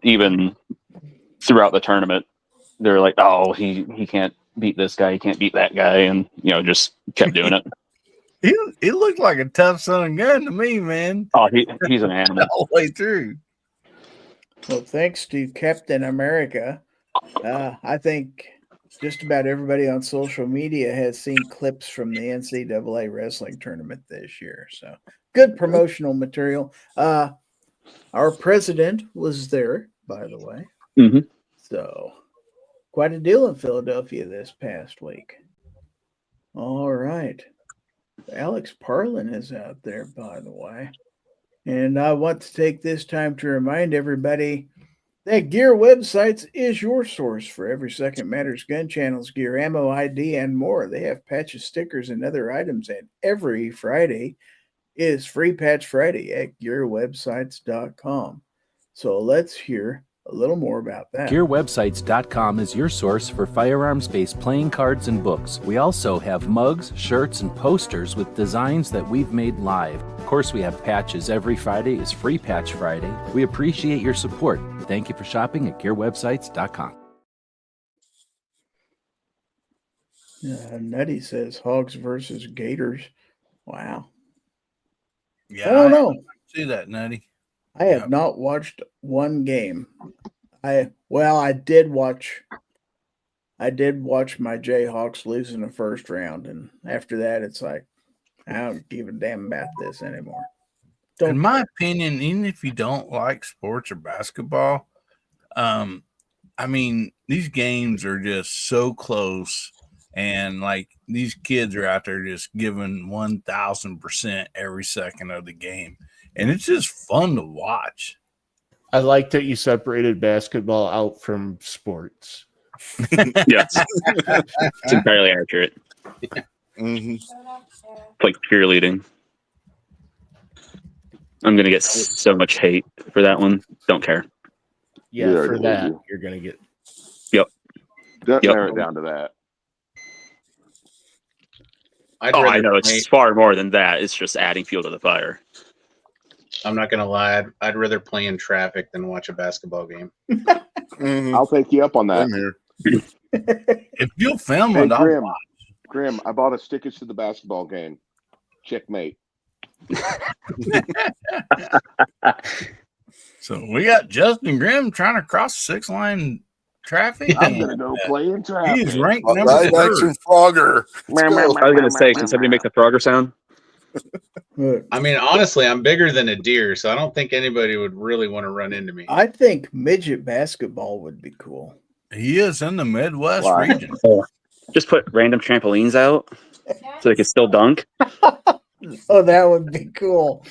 even throughout the tournament, they're like, "Oh, he can't beat this guy, he can't beat that guy," and just kept doing it. He looked like a tough son of gun to me, man. Oh, he's an animal. All the way through. Well, thanks to Captain America, I think just about everybody on social media has seen clips from the NCAA wrestling tournament this year. So good promotional material. Our president was there, by the way. Mm-hmm. So quite a deal in Philadelphia this past week. All right. Alex Parlin is out there, by the way. And I want to take this time to remind everybody that Gear Websites is your source for every Second Matters gun channels, gear, ammo, ID, and more. They have patches, stickers, and other items. And every Friday is Free Patch Friday at gearwebsites.com. So let's hear a little more about that. GearWebsites.com is your source for firearms-based playing cards and books. We also have mugs, shirts, and posters with designs that we've made live. Of course, we have patches. Every Friday is Free Patch Friday. We appreciate your support. Thank you for shopping at GearWebsites.com. Nutty says Hogs versus Gators. Wow. Yeah, I don't know. See that, Nutty? I have not watched one game. I did watch my Jayhawks lose in the first round, and after that, it's like I don't give a damn about this anymore. In my opinion, even if you don't like sports or basketball, I mean, these games are just so close, and like these kids are out there just giving 1,000% every second of the game. And it's just fun to watch. I like that you separated basketball out from sports. Yes. It's entirely accurate. Mm-hmm. Like cheerleading. I'm going to get so much hate for that one. Don't care. Yeah, Yeah, for I that, do. you're going to get. Don't Yep. narrow it down to that. I'd Oh, rather I know. play- It's far more than that. It's just adding fuel to the fire. I'm not gonna lie. I'd rather play in traffic than watch a basketball game. Mm-hmm. I'll take you up on that. I'm here. If you'll film Hey, it, I'll Grim. watch. Grim, I bought us tickets to the basketball game. Checkmate. So we got Justin Grimm trying to cross 6-line traffic. I'm gonna go play in traffic. He's ranked number Live 3rd. action Frogger. Let's go. I was going to say, can somebody make the Frogger sound? Look, I mean, honestly, I'm bigger than a deer, so I don't think anybody would really want to run into me. I think midget basketball would be cool. He is in the Midwest Why? region. Just put random trampolines out so they can still dunk. Oh, that would be cool.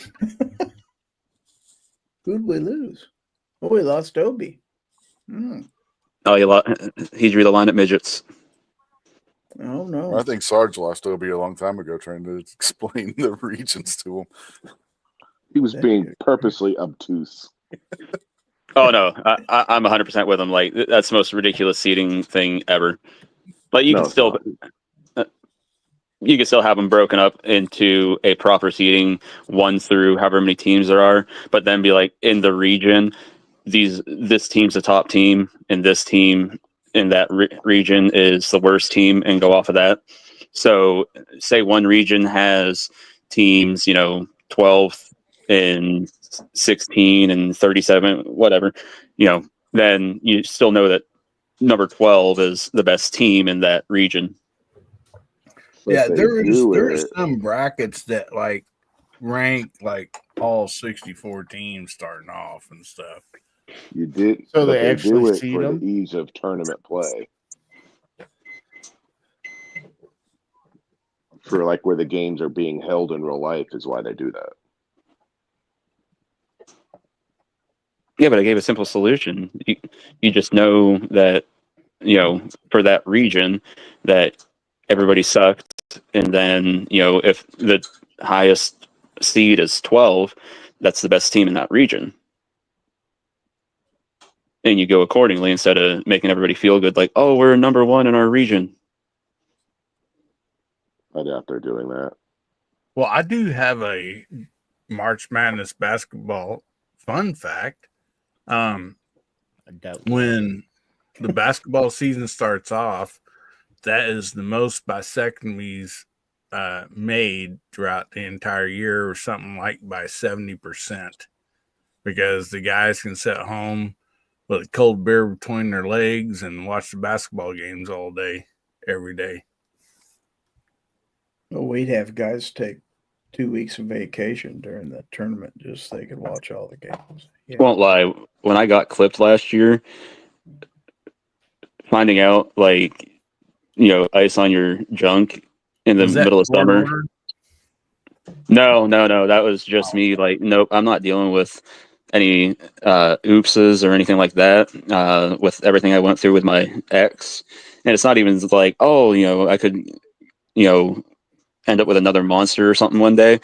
Who'd we lose? Oh, we lost Obi. Oh, he drew the line at midgets. Oh, no. I think Sarge lost Obi a long time ago trying to explain the regions to him. He was being purposely obtuse. Oh no, I'm 100% with him. Like that's the most ridiculous seating thing ever. But you can still have them broken up into a proper seating, 1 through however many teams there are. But then be like in the region, this team's the top team, and this team in that region is the worst team, and go off of that. So say one region has teams, 12 and 16 and 37, whatever, then you still know that number 12 is the best team in that region. Yeah, there's some brackets that like rank like all 64 teams starting off and stuff. You did, so they actually do it seed for them? the ease of tournament play. For like where the games are being held in real life is why they do that. Yeah, but I gave a simple solution. You just know that, for that region that everybody sucked. And then, if the highest seed is 12, that's the best team in that region. And you go accordingly instead of making everybody feel good. Like, oh, we're number 1 in our region. I doubt they're doing that. Well, I do have a March Madness basketball fun fact. When the basketball season starts off, that is the most bisectomies made throughout the entire year, or something like by 70%, because the guys can sit home with a cold beer between their legs and watch the basketball games all day, every day. Well, we'd have guys take 2 weeks of vacation during the tournament just so they could watch all the games. Yeah. Won't lie, when I got clipped last year, finding out ice on your junk in the middle of summer. No, that was just me. Like, nope, I'm not dealing with any oopses or anything like that. With everything I went through with my ex, and it's not even like, oh, I could, end up with another monster or something one day.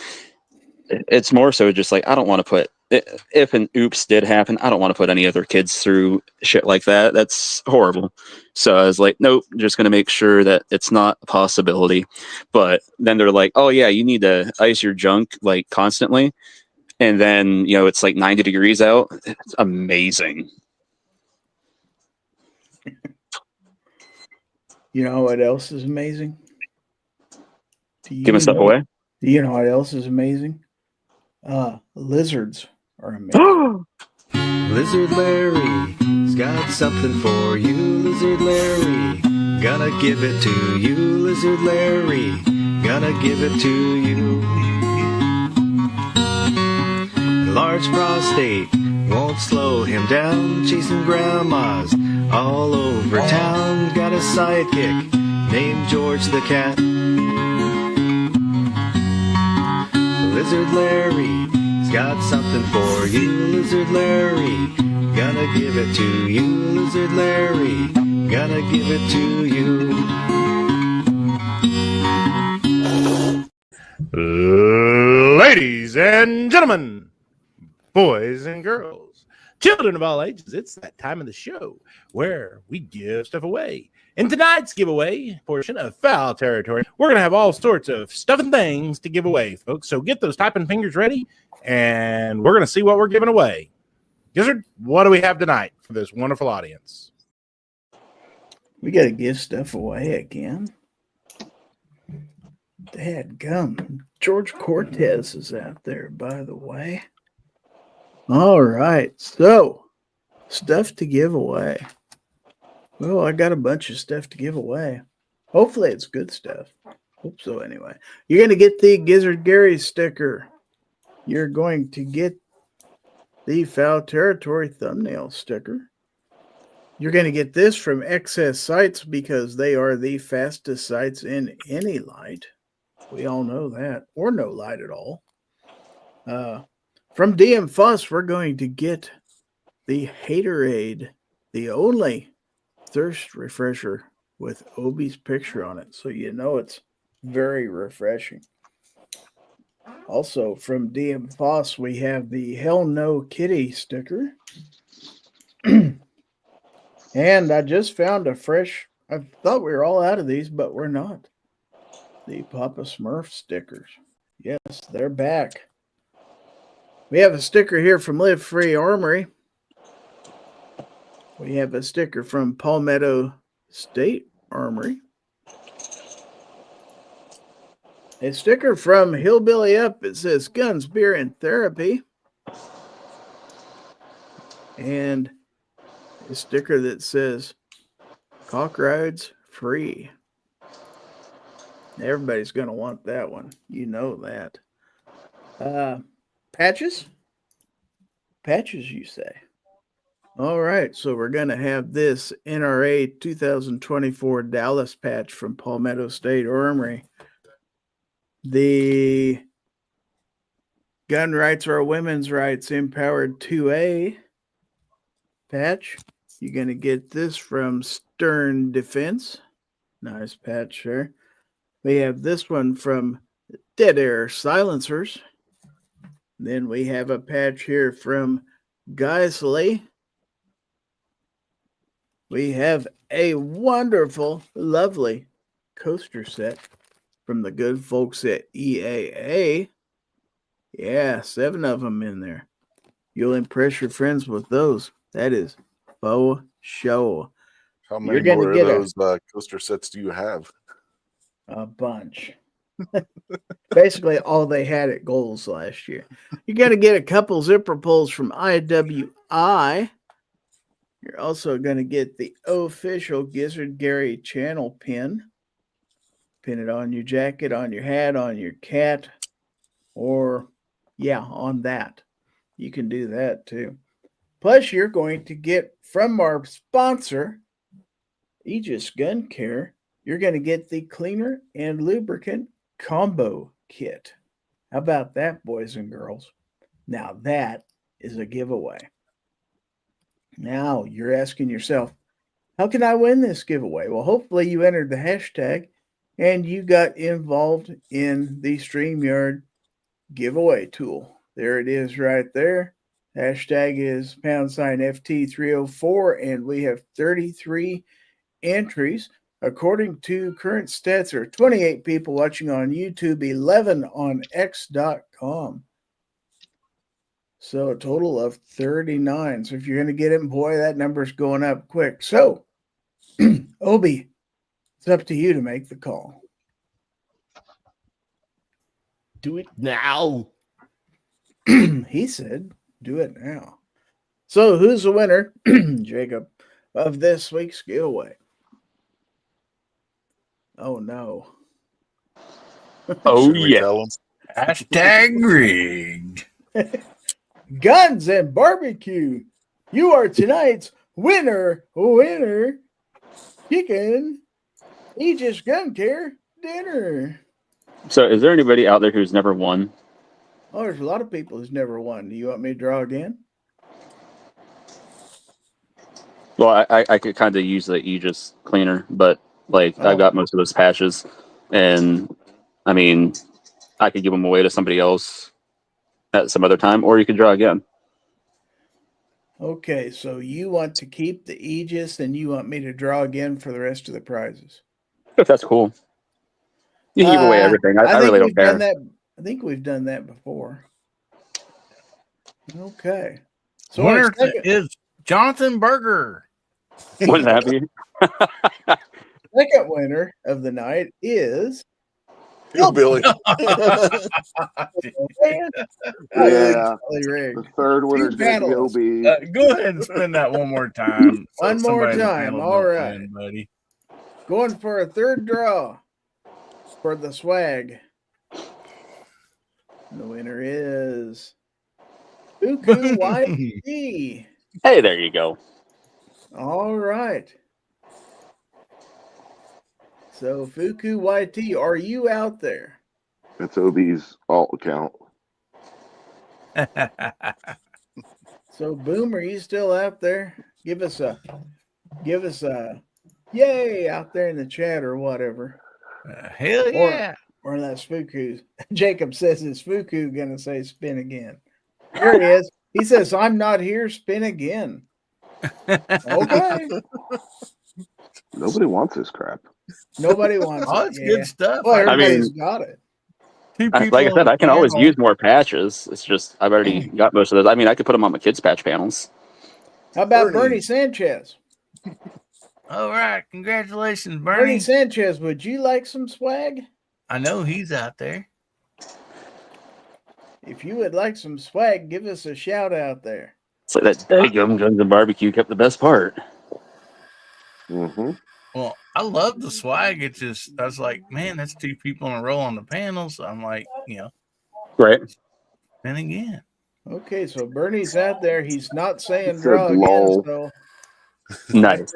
It's more so just like, I don't want to put, if an oops did happen, I don't want to put any other kids through shit like that. That's horrible. So I was like, nope, just going to make sure that it's not a possibility. But then they're like, oh yeah, you need to ice your junk like constantly. And then, it's like 90 degrees out. It's amazing. You know what else is amazing? Giving stuff away? Do you know what else is amazing? Lizards are amazing. Lizard Larry's got something for you, Lizard Larry. Gonna give it to you, Lizard Larry. Gonna give it to you. Large prostate won't slow him down, chasing grandmas all over town. Got a sidekick named George the Cat. Lizard Larry's got something for you, Lizard Larry. Gonna give it to you, Lizard Larry. Gonna give it to you. Ladies and gentlemen, boys and girls, children of all ages, it's that time of the show where we give stuff away. In tonight's giveaway portion of Fowl Territory, we're going to have all sorts of stuff and things to give away, folks. So get those typing fingers ready, and we're going to see what we're giving away. Gizzard, what do we have tonight for this wonderful audience? We got to give stuff away again. Dadgum. George Cortez is out there, by the way. All right. So, stuff to give away. Well, I got a bunch of stuff to give away. Hopefully it's good stuff. Hope so anyway. You're going to get the Gizzard Gary sticker. You're going to get the Fowl Territory thumbnail sticker. You're going to get this from Excess Sights because they are the fastest sights in any light. We all know that. Or no light at all. From DM Fuss, we're going to get the Haterade, the only thirst refresher with Obi's picture on it. So you know it's very refreshing. Also from DM Foss, we have the Hell No Kitty sticker. And I just found a fresh, I thought we were all out of these, but we're not. The Papa Smurf stickers. Yes, they're back. We have a sticker here from Live Free Armory. We have a sticker from Palmetto State Armory. A sticker from Hillbilly Up. It says Guns, Beer, and Therapy. And a sticker that says Cock Rides Free. Everybody's going to want that one. You know that. Patches? Patches, you say? All right, so we're going to have this NRA 2024 Dallas patch from Palmetto State Armory. The Gun Rights Are Women's Rights Empowered 2A patch. You're going to get this from Stern Defense. Nice patch there. We have this one from Dead Air Silencers. Then we have a patch here from Geisley. We have a wonderful, lovely coaster set from the good folks at EAA. Yeah, 7 of them in there. You'll impress your friends with those. That is faux show. How many more of those coaster sets do you have? A bunch. Basically all they had at Goals last year. You're going to get a couple zipper pulls from IWI. You're also going to get the official Gizzard Gary channel pin. Pin it on your jacket, on your hat, on your cat, or, yeah, on that. You can do that too. Plus, you're going to get from our sponsor, Aegis Gun Care, you're going to get the cleaner and lubricant combo kit. How about that, boys and girls? Now, that is a giveaway. Now, you're asking yourself, how can I win this giveaway? Well, hopefully you entered the hashtag and you got involved in the StreamYard giveaway tool. There it is right there. Hashtag is #FT304, and we have 33 entries. According to current stats, there are 28 people watching on YouTube, 11 on X.com. So a total of 39. So if you're going to get it, boy, that number's going up quick. So, Obi, it's up to you to make the call. Do it now. He said, do it now. So who's the winner, Jacob, of this week's giveaway? Oh, no. Oh, Should we yeah. tell 'em? Hashtag rigged. Guns and Barbecue. You are tonight's winner. Chicken Aegis Gun Care dinner. So, is there anybody out there who's never won? Oh, there's a lot of people who's never won. Do you want me to draw again? Well, I could kind of use the Aegis cleaner, but I've got most of those patches, and I mean, I could give them away to somebody else at some other time, or you could draw again. Okay, so you want to keep the Aegis, and you want me to draw again for the rest of the prizes. If that's cool. You can give away everything. I really don't care. I think we've done that before. Okay. So Winner is Jonathan Berger. Wouldn't that be? Second winner of the night is Hillbilly. Yeah. rigged. The third winner is going to be OB. Go ahead and spin that one more time. One more somebody time. panel All don't right. win, buddy. Going for a third draw for the swag. The winner is Uku YT. Hey, there you go. All right. So, Fuku YT, are you out there? That's OB's alt account. So, Boom, are you still out there? Give us a yay out there in the chat or whatever. Hell yeah. Or that's Fuku. Jacob says, is Fuku going to say spin again? There he is. He says, I'm not here, spin again. Okay. Nobody wants this crap. Nobody wants Oh, it. it's good stuff. Well, everybody's mean- got it. Like I said, I can always use more patches. It's just I've already got most of those. I mean, I could put them on my kids' patch panels. How about Bernie. Bernie Sanchez? All right. Congratulations, Bernie Bernie. Sanchez, would you like some swag? I know he's out there. If you would like some swag, give us a shout out there. It's like that daggum Guns and Barbecue kept the best part. Mm-hmm. Well, I love the swag. It's just, I was like, man, that's two people in a row on the panels. I'm like, Right. and again. Okay, so Bernie's out there. He's not saying Said draw again, lol. so Nice.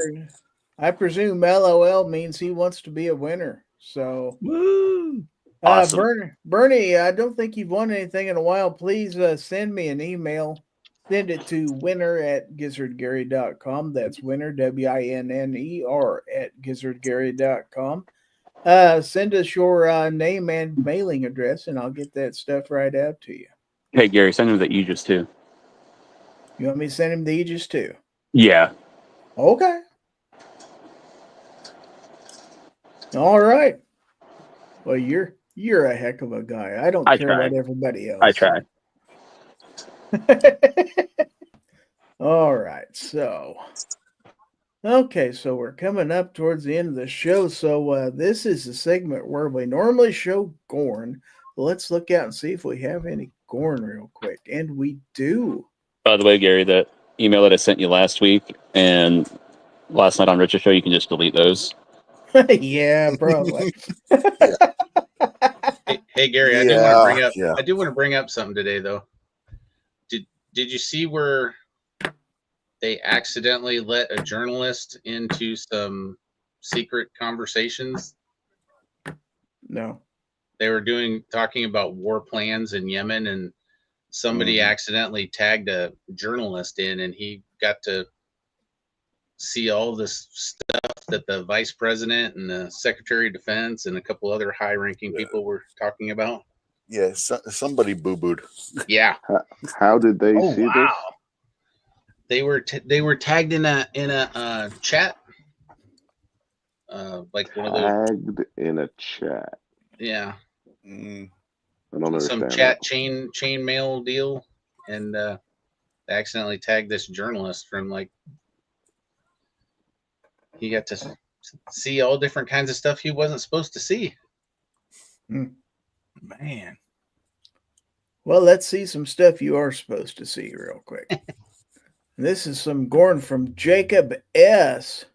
I presume LOL means he wants to be a winner. So, Woo! Awesome. Bernie, I don't think you've won anything in a while. Please send me an email. Send it to winner@gizzardgary.com. That's winner, WINNER @gizzardgary.com. Send us your name and mailing address, and I'll get that stuff right out to you. Hey, Gary, send him the Aegis too. You want me to send him the Aegis too? Yeah. Okay. All right. Well, you're a heck of a guy. I don't care try. about everybody else. I try. All right. So, okay. So we're coming up towards the end of the show. So this is the segment where we normally show Gorn. Let's look out and see if we have any Gorn real quick. And we do. By the way, Gary, that email that I sent you last week and last night on Rich's show, you can just delete those. Yeah, probably. Hey Gary, I do want to bring up something today though. Did you see where they accidentally let a journalist into some secret conversations? No. They were talking about war plans in Yemen, and somebody accidentally tagged a journalist in, and he got to see all this stuff that the vice president and the secretary of defense and a couple other high-ranking people were talking about. Yeah, somebody boo-booed. Yeah. How did they see this? They were tagged in a chat, like one of those. Tagged in a chat. Yeah. I don't understand. Some chat chain mail deal, and they accidentally tagged this journalist from he got to see all different kinds of stuff he wasn't supposed to see. Man. Well, let's see some stuff you are supposed to see real quick. This is some Gorn from Jacob S.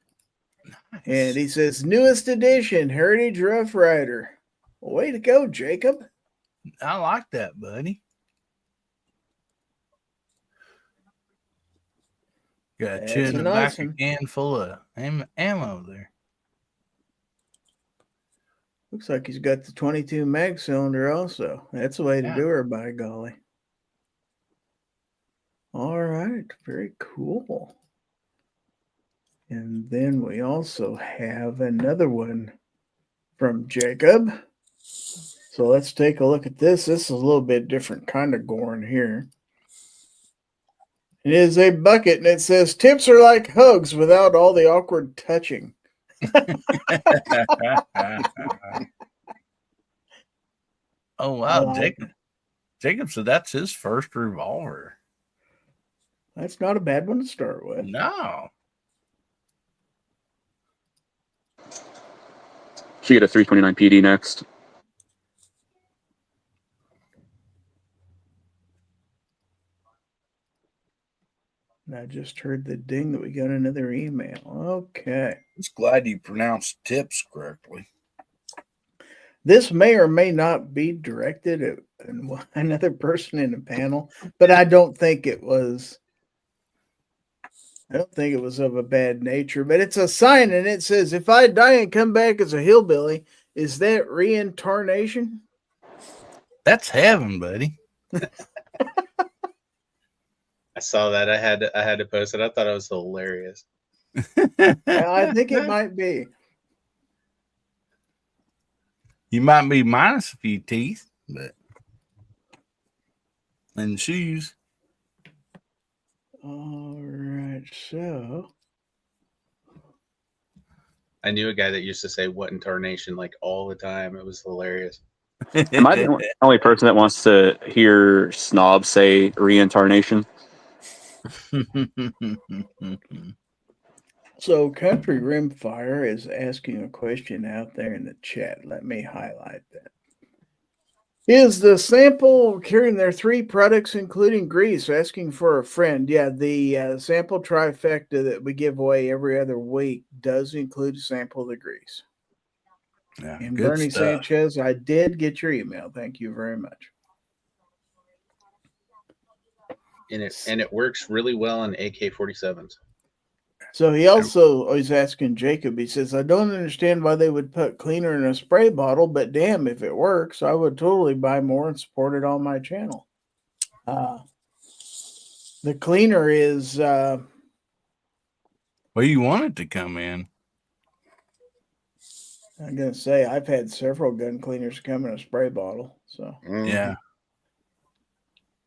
Nice. And he says, newest edition, Heritage Rough Rider. Way to go, Jacob. I like that, buddy. Got a chin in the back, a can full of ammo there. Looks like he's got the 22 mag cylinder also. That's the way to do her, by golly. All right, very cool. And then we also have another one from Jacob. So let's take a look at this. This is a little bit different kind of Gorn here. It is a bucket, and it says, tips are like hugs without all the awkward touching. Oh, wow. Jacob said that's his first revolver. That's not a bad one to start with. No. She get a 329 PD next. And I just heard the ding that we got another email. Okay. Just glad you pronounced tips correctly. This may or may not be directed at another person in the panel, but I don't think it was. I don't think it was of a bad nature, but it's a sign, and it says, if I die and come back as a hillbilly, is that reincarnation? That's heaven, buddy. I saw that. I had to post it. I thought it was hilarious. I think it might be. You might be minus a few teeth, but and shoes. All right, so I knew a guy that used to say "what in tarnation" like all the time. It was hilarious. Am I the only person that wants to hear snobs say reincarnation? So Country Rimfire is asking a question out there in the chat. Let me highlight that. Is the sample carrying their 3 products, including grease? Asking for a friend. Yeah, the sample trifecta that we give away every other week does include a sample of the grease. Yeah, And good Bernie stuff. Sanchez, I did get your email. Thank you very much. And it works really well on AK-47s. So he also is asking Jacob, he says, I don't understand why they would put cleaner in a spray bottle, but damn, if it works, I would totally buy more and support it on my channel. The cleaner is... Well, you want it to come in. I'm going to say, I've had several gun cleaners come in a spray bottle. So Yeah.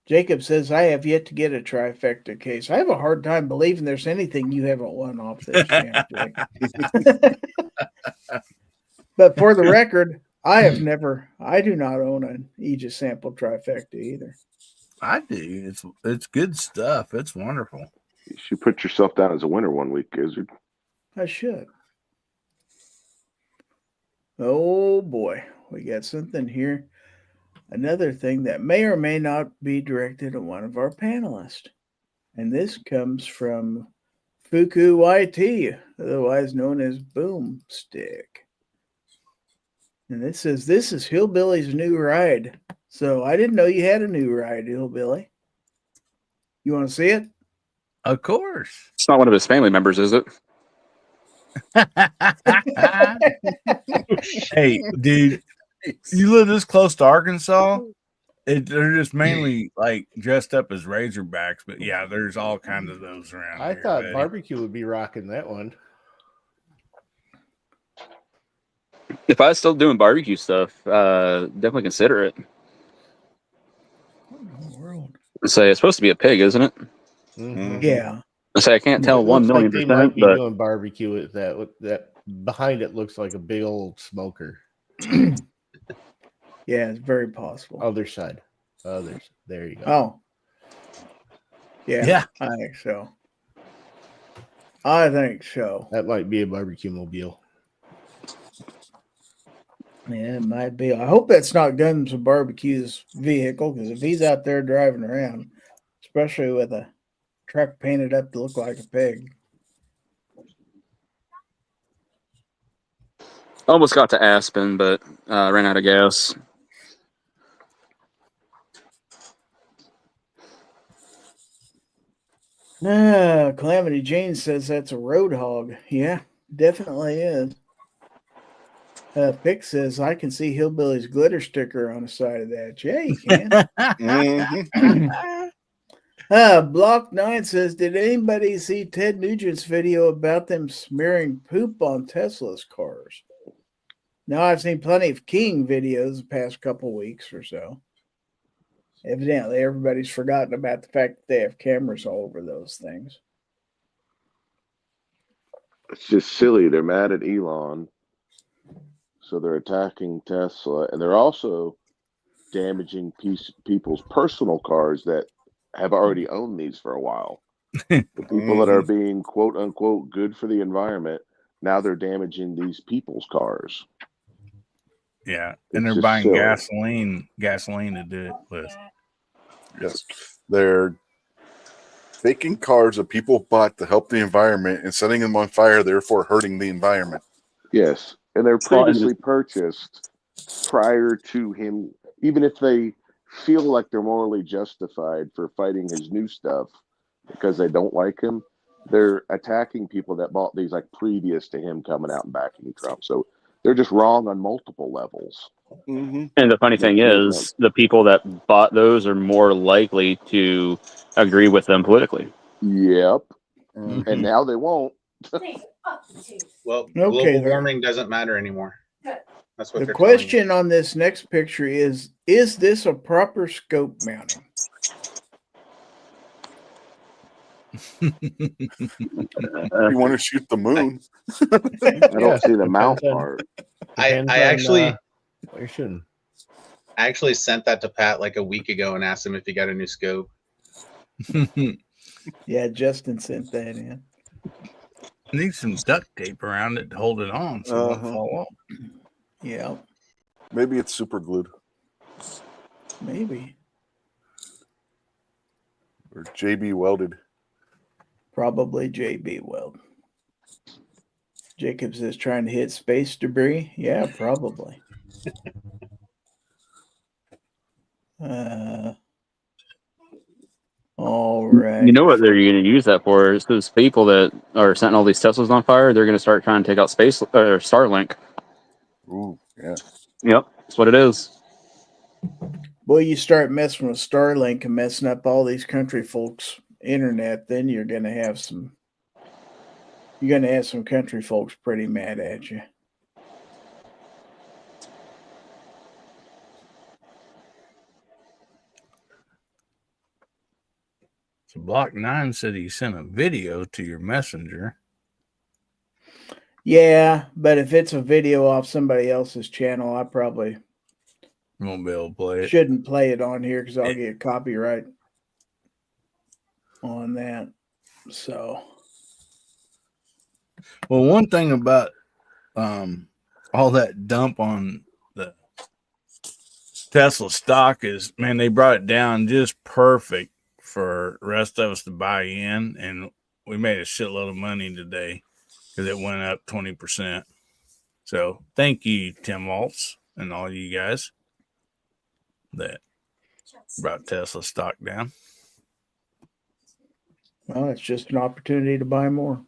Jacob says, I have yet to get a trifecta case. I have a hard time believing there's anything you haven't won off this channel, Jake. But for the record, I do not own an Aegis sample trifecta either. I do. It's good stuff. It's wonderful. You should put yourself down as a winner one week, Gizzard. I should. Oh boy, we got something here. Another thing that may or may not be directed at one of our panelists. And this comes from Fuku YT, otherwise known as Boomstick. And this says, this is Hillbilly's new ride. So I didn't know you had a new ride, Hillbilly. You want to see it? Of course. It's not one of his family members, is it? Hey, dude, you live this close to Arkansas? They're just mainly like dressed up as Razorbacks, but yeah, there's all kinds of those around. I here, thought buddy. barbecue would be rocking that one. If I was still doing barbecue stuff, definitely consider it. What in the world? Say it's supposed to be a pig, isn't it? Mm-hmm. Yeah. I say I can't tell It looks 1,000,000%, like they might be but doing barbecue with that. That behind it looks like a big old smoker. Yeah, it's very possible. Other side. Others. There you go. Oh. Yeah. I think so. That might be a barbecue mobile. Yeah, it might be. I hope that's not Guns and Barbecue's vehicle, because if he's out there driving around, especially with a truck painted up to look like a pig. almost got to Aspen, but ran out of gas. Calamity Jane says that's a road hog. Yeah, definitely is. Pick says I can see Hillbilly's glitter sticker on the side of that. Yeah, you can. Block 9 says, did anybody see Ted Nugent's video about them smearing poop on Tesla's cars? Now, I've seen plenty of King videos the past couple weeks or so. Evidently, everybody's forgotten about the fact that they have cameras all over those things. It's just silly. They're mad at Elon, so they're attacking Tesla, and they're also damaging people's personal cars that have already owned these for a while. The people that are being quote unquote good for the environment, now they're damaging these people's cars. Yeah, and It's they're just buying silly. gasoline to do it with. Yes, they're taking cars that people bought to help the environment and setting them on fire, therefore hurting the environment. Yes, and they're previously purchased prior to him, even if they feel like they're morally justified for fighting his new stuff because they don't like him, they're attacking people that bought these like previous to him coming out and backing Trump. So They're just wrong on multiple levels. Mm-hmm. And the funny thing is, the people that bought those are more likely to agree with them politically. Yep. Mhm. And now they won't. Well, Okay, global there- warming doesn't matter anymore. That's what The they're question on this next picture is this a proper scope mounting? You want to shoot the moon? I don't see the mount depends on- part. telling you. Depends I on, actually what you're shooting. I actually sent that to Pat like a week ago and asked him if he got a new scope. Yeah, Justin sent that in. Need some duct tape around it to hold it on so it won't Uh-huh. fall off. Yeah, Maybe it's super glued maybe. or JB welded. Probably JB Weld. Jacobs is trying to hit space debris. Yeah, probably. All right. You know what they're going to use that for? Is those people that are setting all these Teslas on fire, they're going to start trying to take out space or Starlink. Ooh, yeah. Yep, that's what it is. Well, you start messing with Starlink and messing up all these country folks' internet, then you're gonna have some country folks pretty mad at you. So Block 9 said he sent a video to your messenger. Yeah, but if it's a video off somebody else's channel, I probably Won't be able to play it. shouldn't play it on here because I'll get copyright on that. So Well, one thing about all that dump on the Tesla stock is, man, they brought it down just perfect for the rest of us to buy in, and we made a shitload of money today because it went up 20%. So thank you, Tim Waltz, and all you guys that brought Tesla stock down. well, it's just an opportunity to buy more.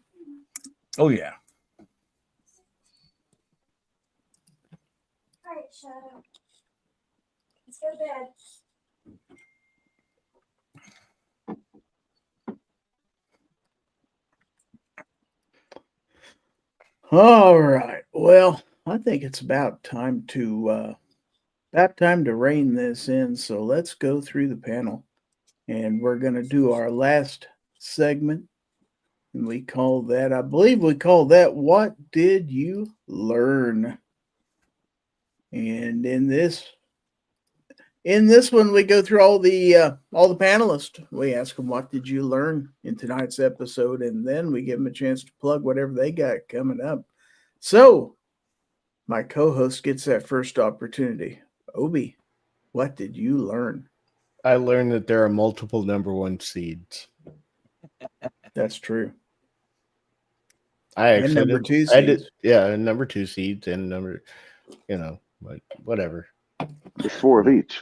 Oh yeah. All right, Shadow. Let's go to bed. All right. Well, I think it's about time to rein this in. So let's go through the panel, and we're going to do our last segment, and we call that, I believe we call that, "What Did You Learn?" And in this one, we go through all the panelists. We ask them, "What did you learn in tonight's episode?" And then we give them a chance to plug whatever they got coming up. So, my co-host gets that first opportunity. Obi, what did you learn? I learned that there are multiple number one seeds. That's true. I And actually number did- two I did, seeds. yeah, and number two seeds and number, like whatever. There's 4 of each.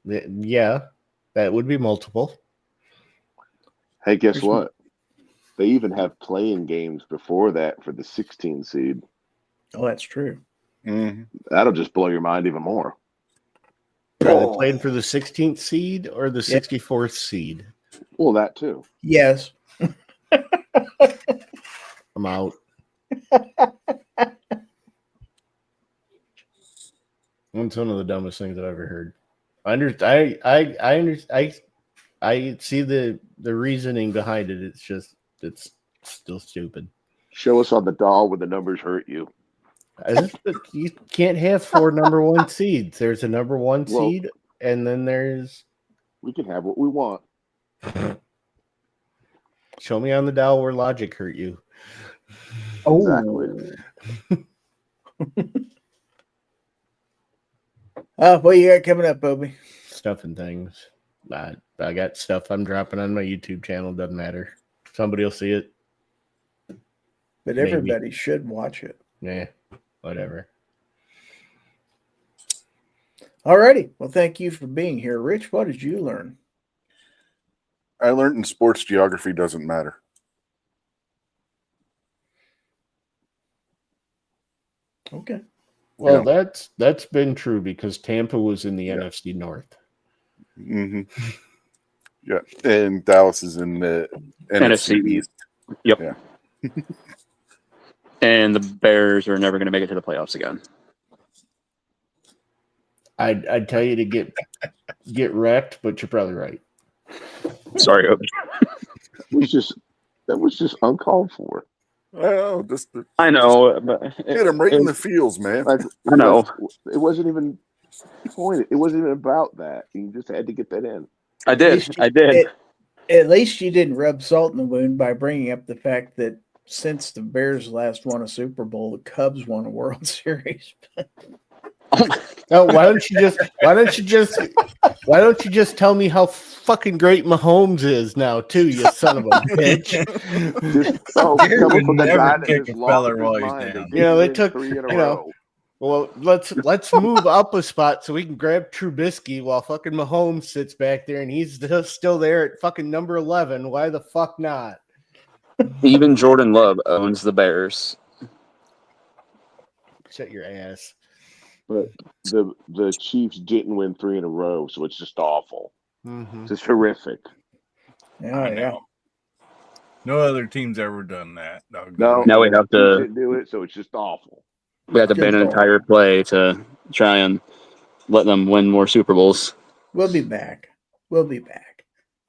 Yeah, that would be multiple. Hey, guess There's- what? They even have playing games before that for the 16 seed. Oh, that's true. Mm-hmm. That'll just blow your mind even more. Are they playing for the 16th seed or the Yeah. 64th seed? Well, that too. Yes. I'm out. That's one of the dumbest things I've ever heard. I see the reasoning behind it. It's still stupid. Show us on the doll where the numbers hurt you. You can't have 4 number one seeds. There's a number one Well- seed, and then there's We can have what we want. show me on the dial where logic hurt you. Exactly. What you got coming up, Obi? Stuff and things. I got stuff I'm dropping on my YouTube channel. Doesn't matter. Somebody will see it. But Maybe. everybody should watch it. Yeah, whatever. All righty. Well, thank you for being here. Rich, what did you learn? I learned in sports geography doesn't matter. Okay. Well, that's been true because Tampa was in the NFC North. Mm-hmm. Yeah, and Dallas is in the NFC East. Yep. Yeah. And the Bears are never going to make it to the playoffs again. I'd tell you to get wrecked, but you're probably right. Sorry, Obi. That was just uncalled for. Well, I know, but hit him right in the feels, man. Like, I know. It wasn't even pointed. It wasn't even about that. You just had to get that in. I did. At least you didn't rub salt in the wound by bringing up the fact that since the Bears last won a Super Bowl, the Cubs won a World Series. No, why don't you just tell me how fucking great Mahomes is now too, you son of a bitch. Gary would never kick a feller while he's down. They took 3 in a row. Well, let's move up a spot so we can grab Trubisky while fucking Mahomes sits back there and he's still there at fucking number 11. Why the fuck not? Even Jordan Love owns the Bears. Shut your ass. But the Chiefs didn't win 3 in a row, so it's just awful. Mm-hmm. It's just horrific. Yeah. No other team's ever done that. No, Now we have to didn't do it, so it's just awful. We have to ban an entire play to try and let them win more Super Bowls. We'll be back.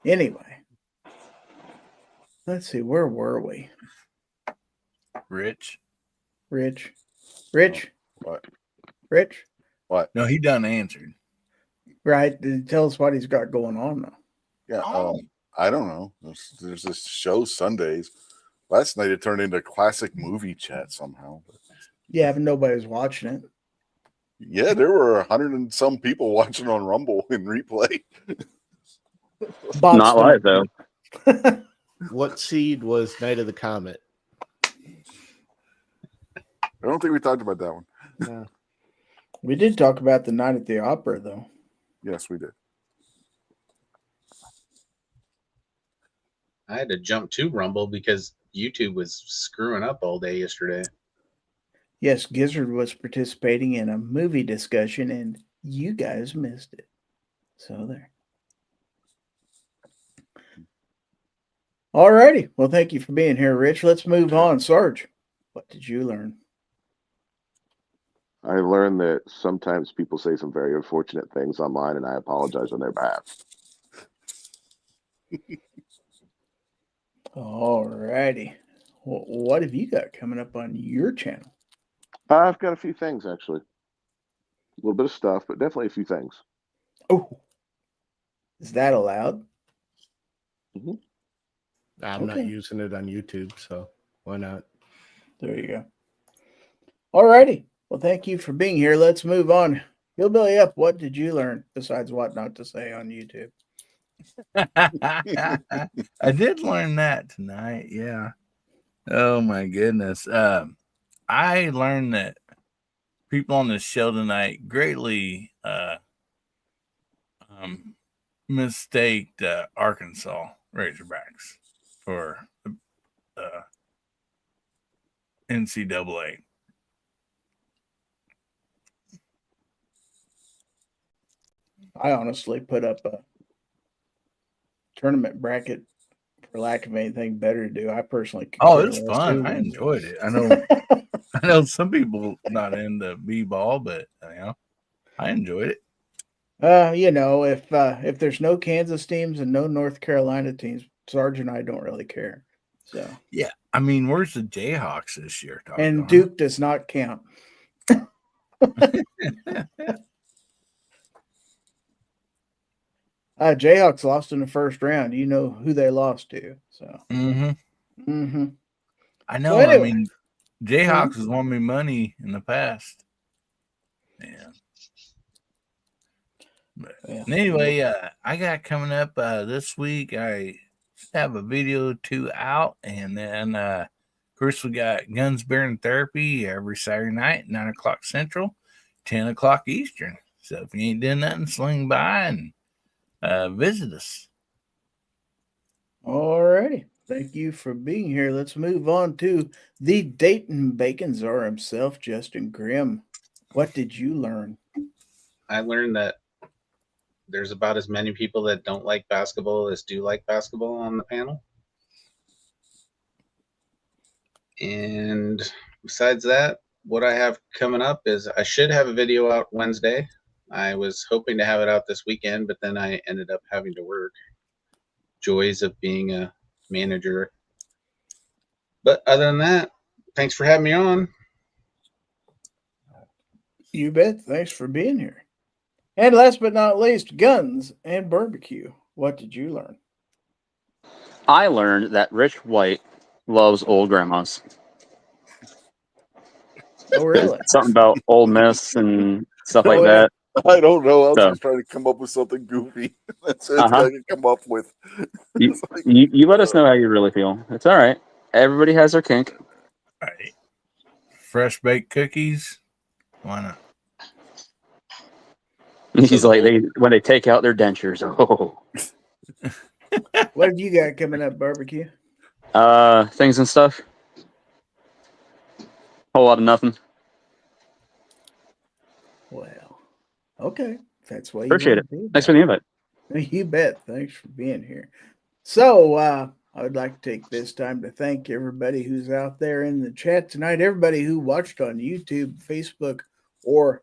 Anyway, let's see. Where were we? Rich. What? Rich? What? No, he done answered. Right. Tell us what he's got going on now. Yeah. I don't know. There's this show Sundays. Last night it turned into classic movie chat somehow. Yeah, but nobody was watching it. Yeah, there were 100 and some people watching on Rumble in replay. Not live though. What seed was Night of the Comet? I don't think we talked about that one. No. We did talk about the Night at the Opera, though. Yes, we did. I had to jump to Rumble because YouTube was screwing up all day yesterday. Yes, Gizzard was participating in a movie discussion, and you guys missed it. So there. All righty. Well, thank you for being here, Rich. Let's move on. Sarge, what did you learn? I learned that sometimes people say some very unfortunate things online, and I apologize on their behalf. All righty. Well, what have you got coming up on your channel? I've got a few things, actually. A little bit of stuff, but definitely a few things. Oh, is that allowed? Mm-hmm. I'm not using it on YouTube, so why not? There you go. All righty. Well, thank you for being here. Let's move on. Hillbilly Up, what did you learn besides what not to say on YouTube? I did learn that tonight. Yeah. Oh my goodness. I learned that people on the show tonight greatly mistaked Arkansas Razorbacks for NCAA. I honestly put up a tournament bracket for lack of anything better to do. I personally it's fun. I enjoyed it. I know some people not into b-ball, but I enjoyed it. If there's no Kansas teams and no North Carolina teams, Sarge and I don't really care. So yeah, I mean, where's the Jayhawks this year? And Duke does not count. Jayhawks lost in the first round. You know who they lost to. So I know. So anyway. I mean, Jayhawks has won me money in the past. Yeah. But anyway, I got coming up this week. I have a video or two out, and then of course we got Guns, Beer, and Therapy every Saturday night, 9 o'clock Central, 10 o'clock Eastern. So if you ain't doing nothing, swing by and visit us. All righty. Thank you for being here. Let's move on to the Dayton Bacon Czar himself, Justin Grimm. What did you learn? I learned that there's about as many people that don't like basketball as do like basketball on the panel. And besides that, what I have coming up is I should have a video out Wednesday. I was hoping to have it out this weekend, but then I ended up having to work. Joys of being a manager. But other than that, thanks for having me on. You bet. Thanks for being here. And last but not least, guns and barbecue. What did you learn? I learned that Rich White loves old grandmas. Oh, really? Something about Old Miss and stuff like Oh, yeah. that. I don't know. I was So- just trying to come up with something goofy. That's it. Uh-huh. I can come up with. You, It's like, you let us know how you really feel. It's all right. Everybody has their kink. All right. Fresh baked cookies. Why not? He's like when they take out their dentures. Oh, What have you got coming up, barbecue? things and stuff. Whole lot of nothing. Well, okay. That's why you Appreciate wanna it. be Thanks for the invite. there. You bet. Thanks for being here. So, I would like to take this time to thank everybody who's out there in the chat tonight, everybody who watched on YouTube, Facebook, or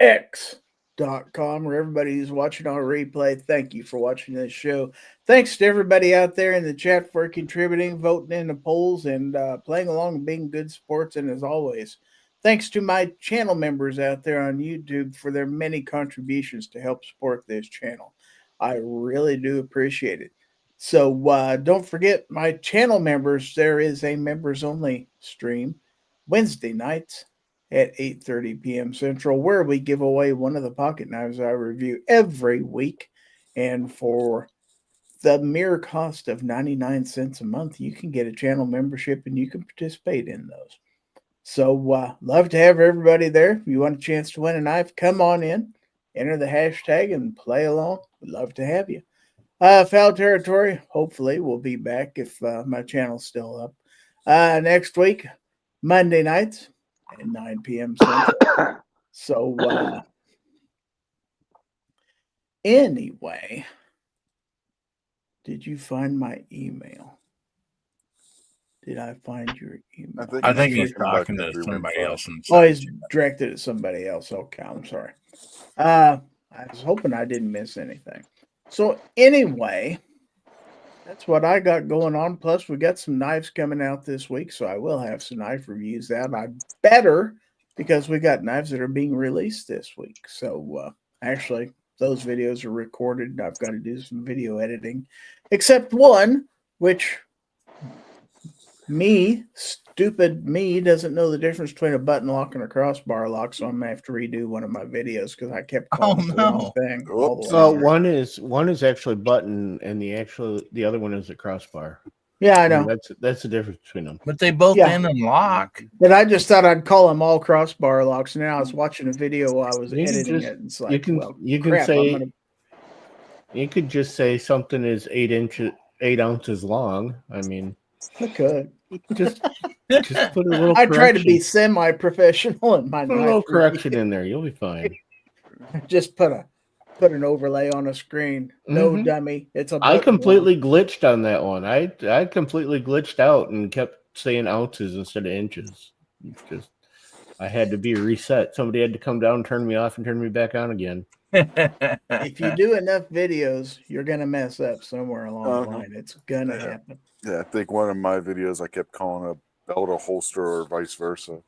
X.com, or everybody who's watching on a replay. Thank you for watching this show. Thanks to everybody out there in the chat for contributing, voting in the polls, and playing along and being good sports. And as always, thanks to my channel members out there on YouTube for their many contributions to help support this channel. I really do appreciate it. So don't forget my channel members. There is a members only stream Wednesday nights at 8:30 p.m. Central, where we give away one of the pocket knives I review every week. And for the mere cost of 99 cents a month, you can get a channel membership and you can participate in those. So love to have everybody there. If you want a chance to win a knife, come on in, enter the hashtag and play along. We'd love to have you. Fowl Territory, hopefully, will be back if my channel's still up. Next week, Monday nights at 9 p.m. Central. So, anyway, did you find my email? Did I find your email? I think he's he's talking about talking to every somebody info. else. Oh, he's directed at somebody else. Okay, I'm sorry. I was hoping I didn't miss anything. So anyway, that's what I got going on. Plus, we got some knives coming out this week, so I will have some knife reviews out. I better, because we got knives that are being released this week. So actually, those videos are recorded, and I've got to do some video editing, except one, which stupid me, doesn't know the difference between a button lock and a crossbar lock, so I'm gonna have to redo one of my videos because I kept calling it the wrong thing. all the way Well, through. one is actually button, and the other one is a crossbar. Yeah, I I mean, know. that's the difference between them. But they both Yeah. end in lock. But I just thought I'd call them all crossbar locks. And now I was watching a video while I was You can editing just- it. And it's like, you can crap, say I'm gonna... you could just say something is 8 ounces long. I mean, I could. just put a little. I try to be correction. semi-professional in my Put a little knife correction review. in there. You'll be fine. Just put an overlay on a screen. No Mhm. dummy. It's a I button completely glitched on that one. I completely glitched out and kept saying ounces instead of inches. It's just I had to be reset. Somebody had to come down, turn me off, and turn me back on again. If you do enough videos, you're gonna mess up somewhere along the Uh-huh. line. It's gonna Yeah. happen. Yeah, I think one of my videos I kept calling a belt a holster or vice versa.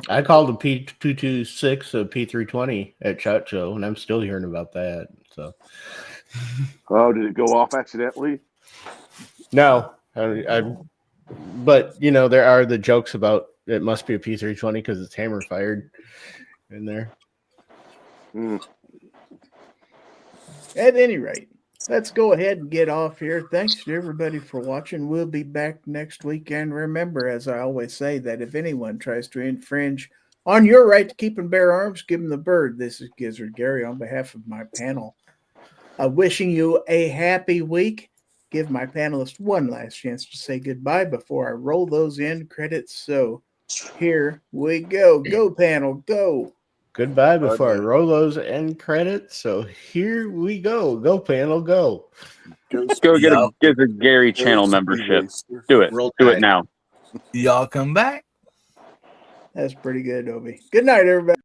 I called a P226 a P320 at SHOT Show, and I'm still hearing about that. So Oh, did it go off accidentally? no, but there are the jokes about it must be a P320 because it's hammer fired in there. At any rate, let's go ahead and get off here. Thanks to everybody for watching. We'll be back next week. And remember, as I always say, that if anyone tries to infringe on your right to keep and bear arms, give them the bird. This is Gizzard Gary on behalf of my panel. Wishing you a happy week give my panelists one last chance to say goodbye before I roll those end credits. So here we go. Go, panel, go. Goodbye before I roll those end credits. So here we go. Go, panel, go. Go get a Gizzard Gary channel membership. Do it. Do it now. Y'all come back. That's pretty good, Obi. Good night, everybody.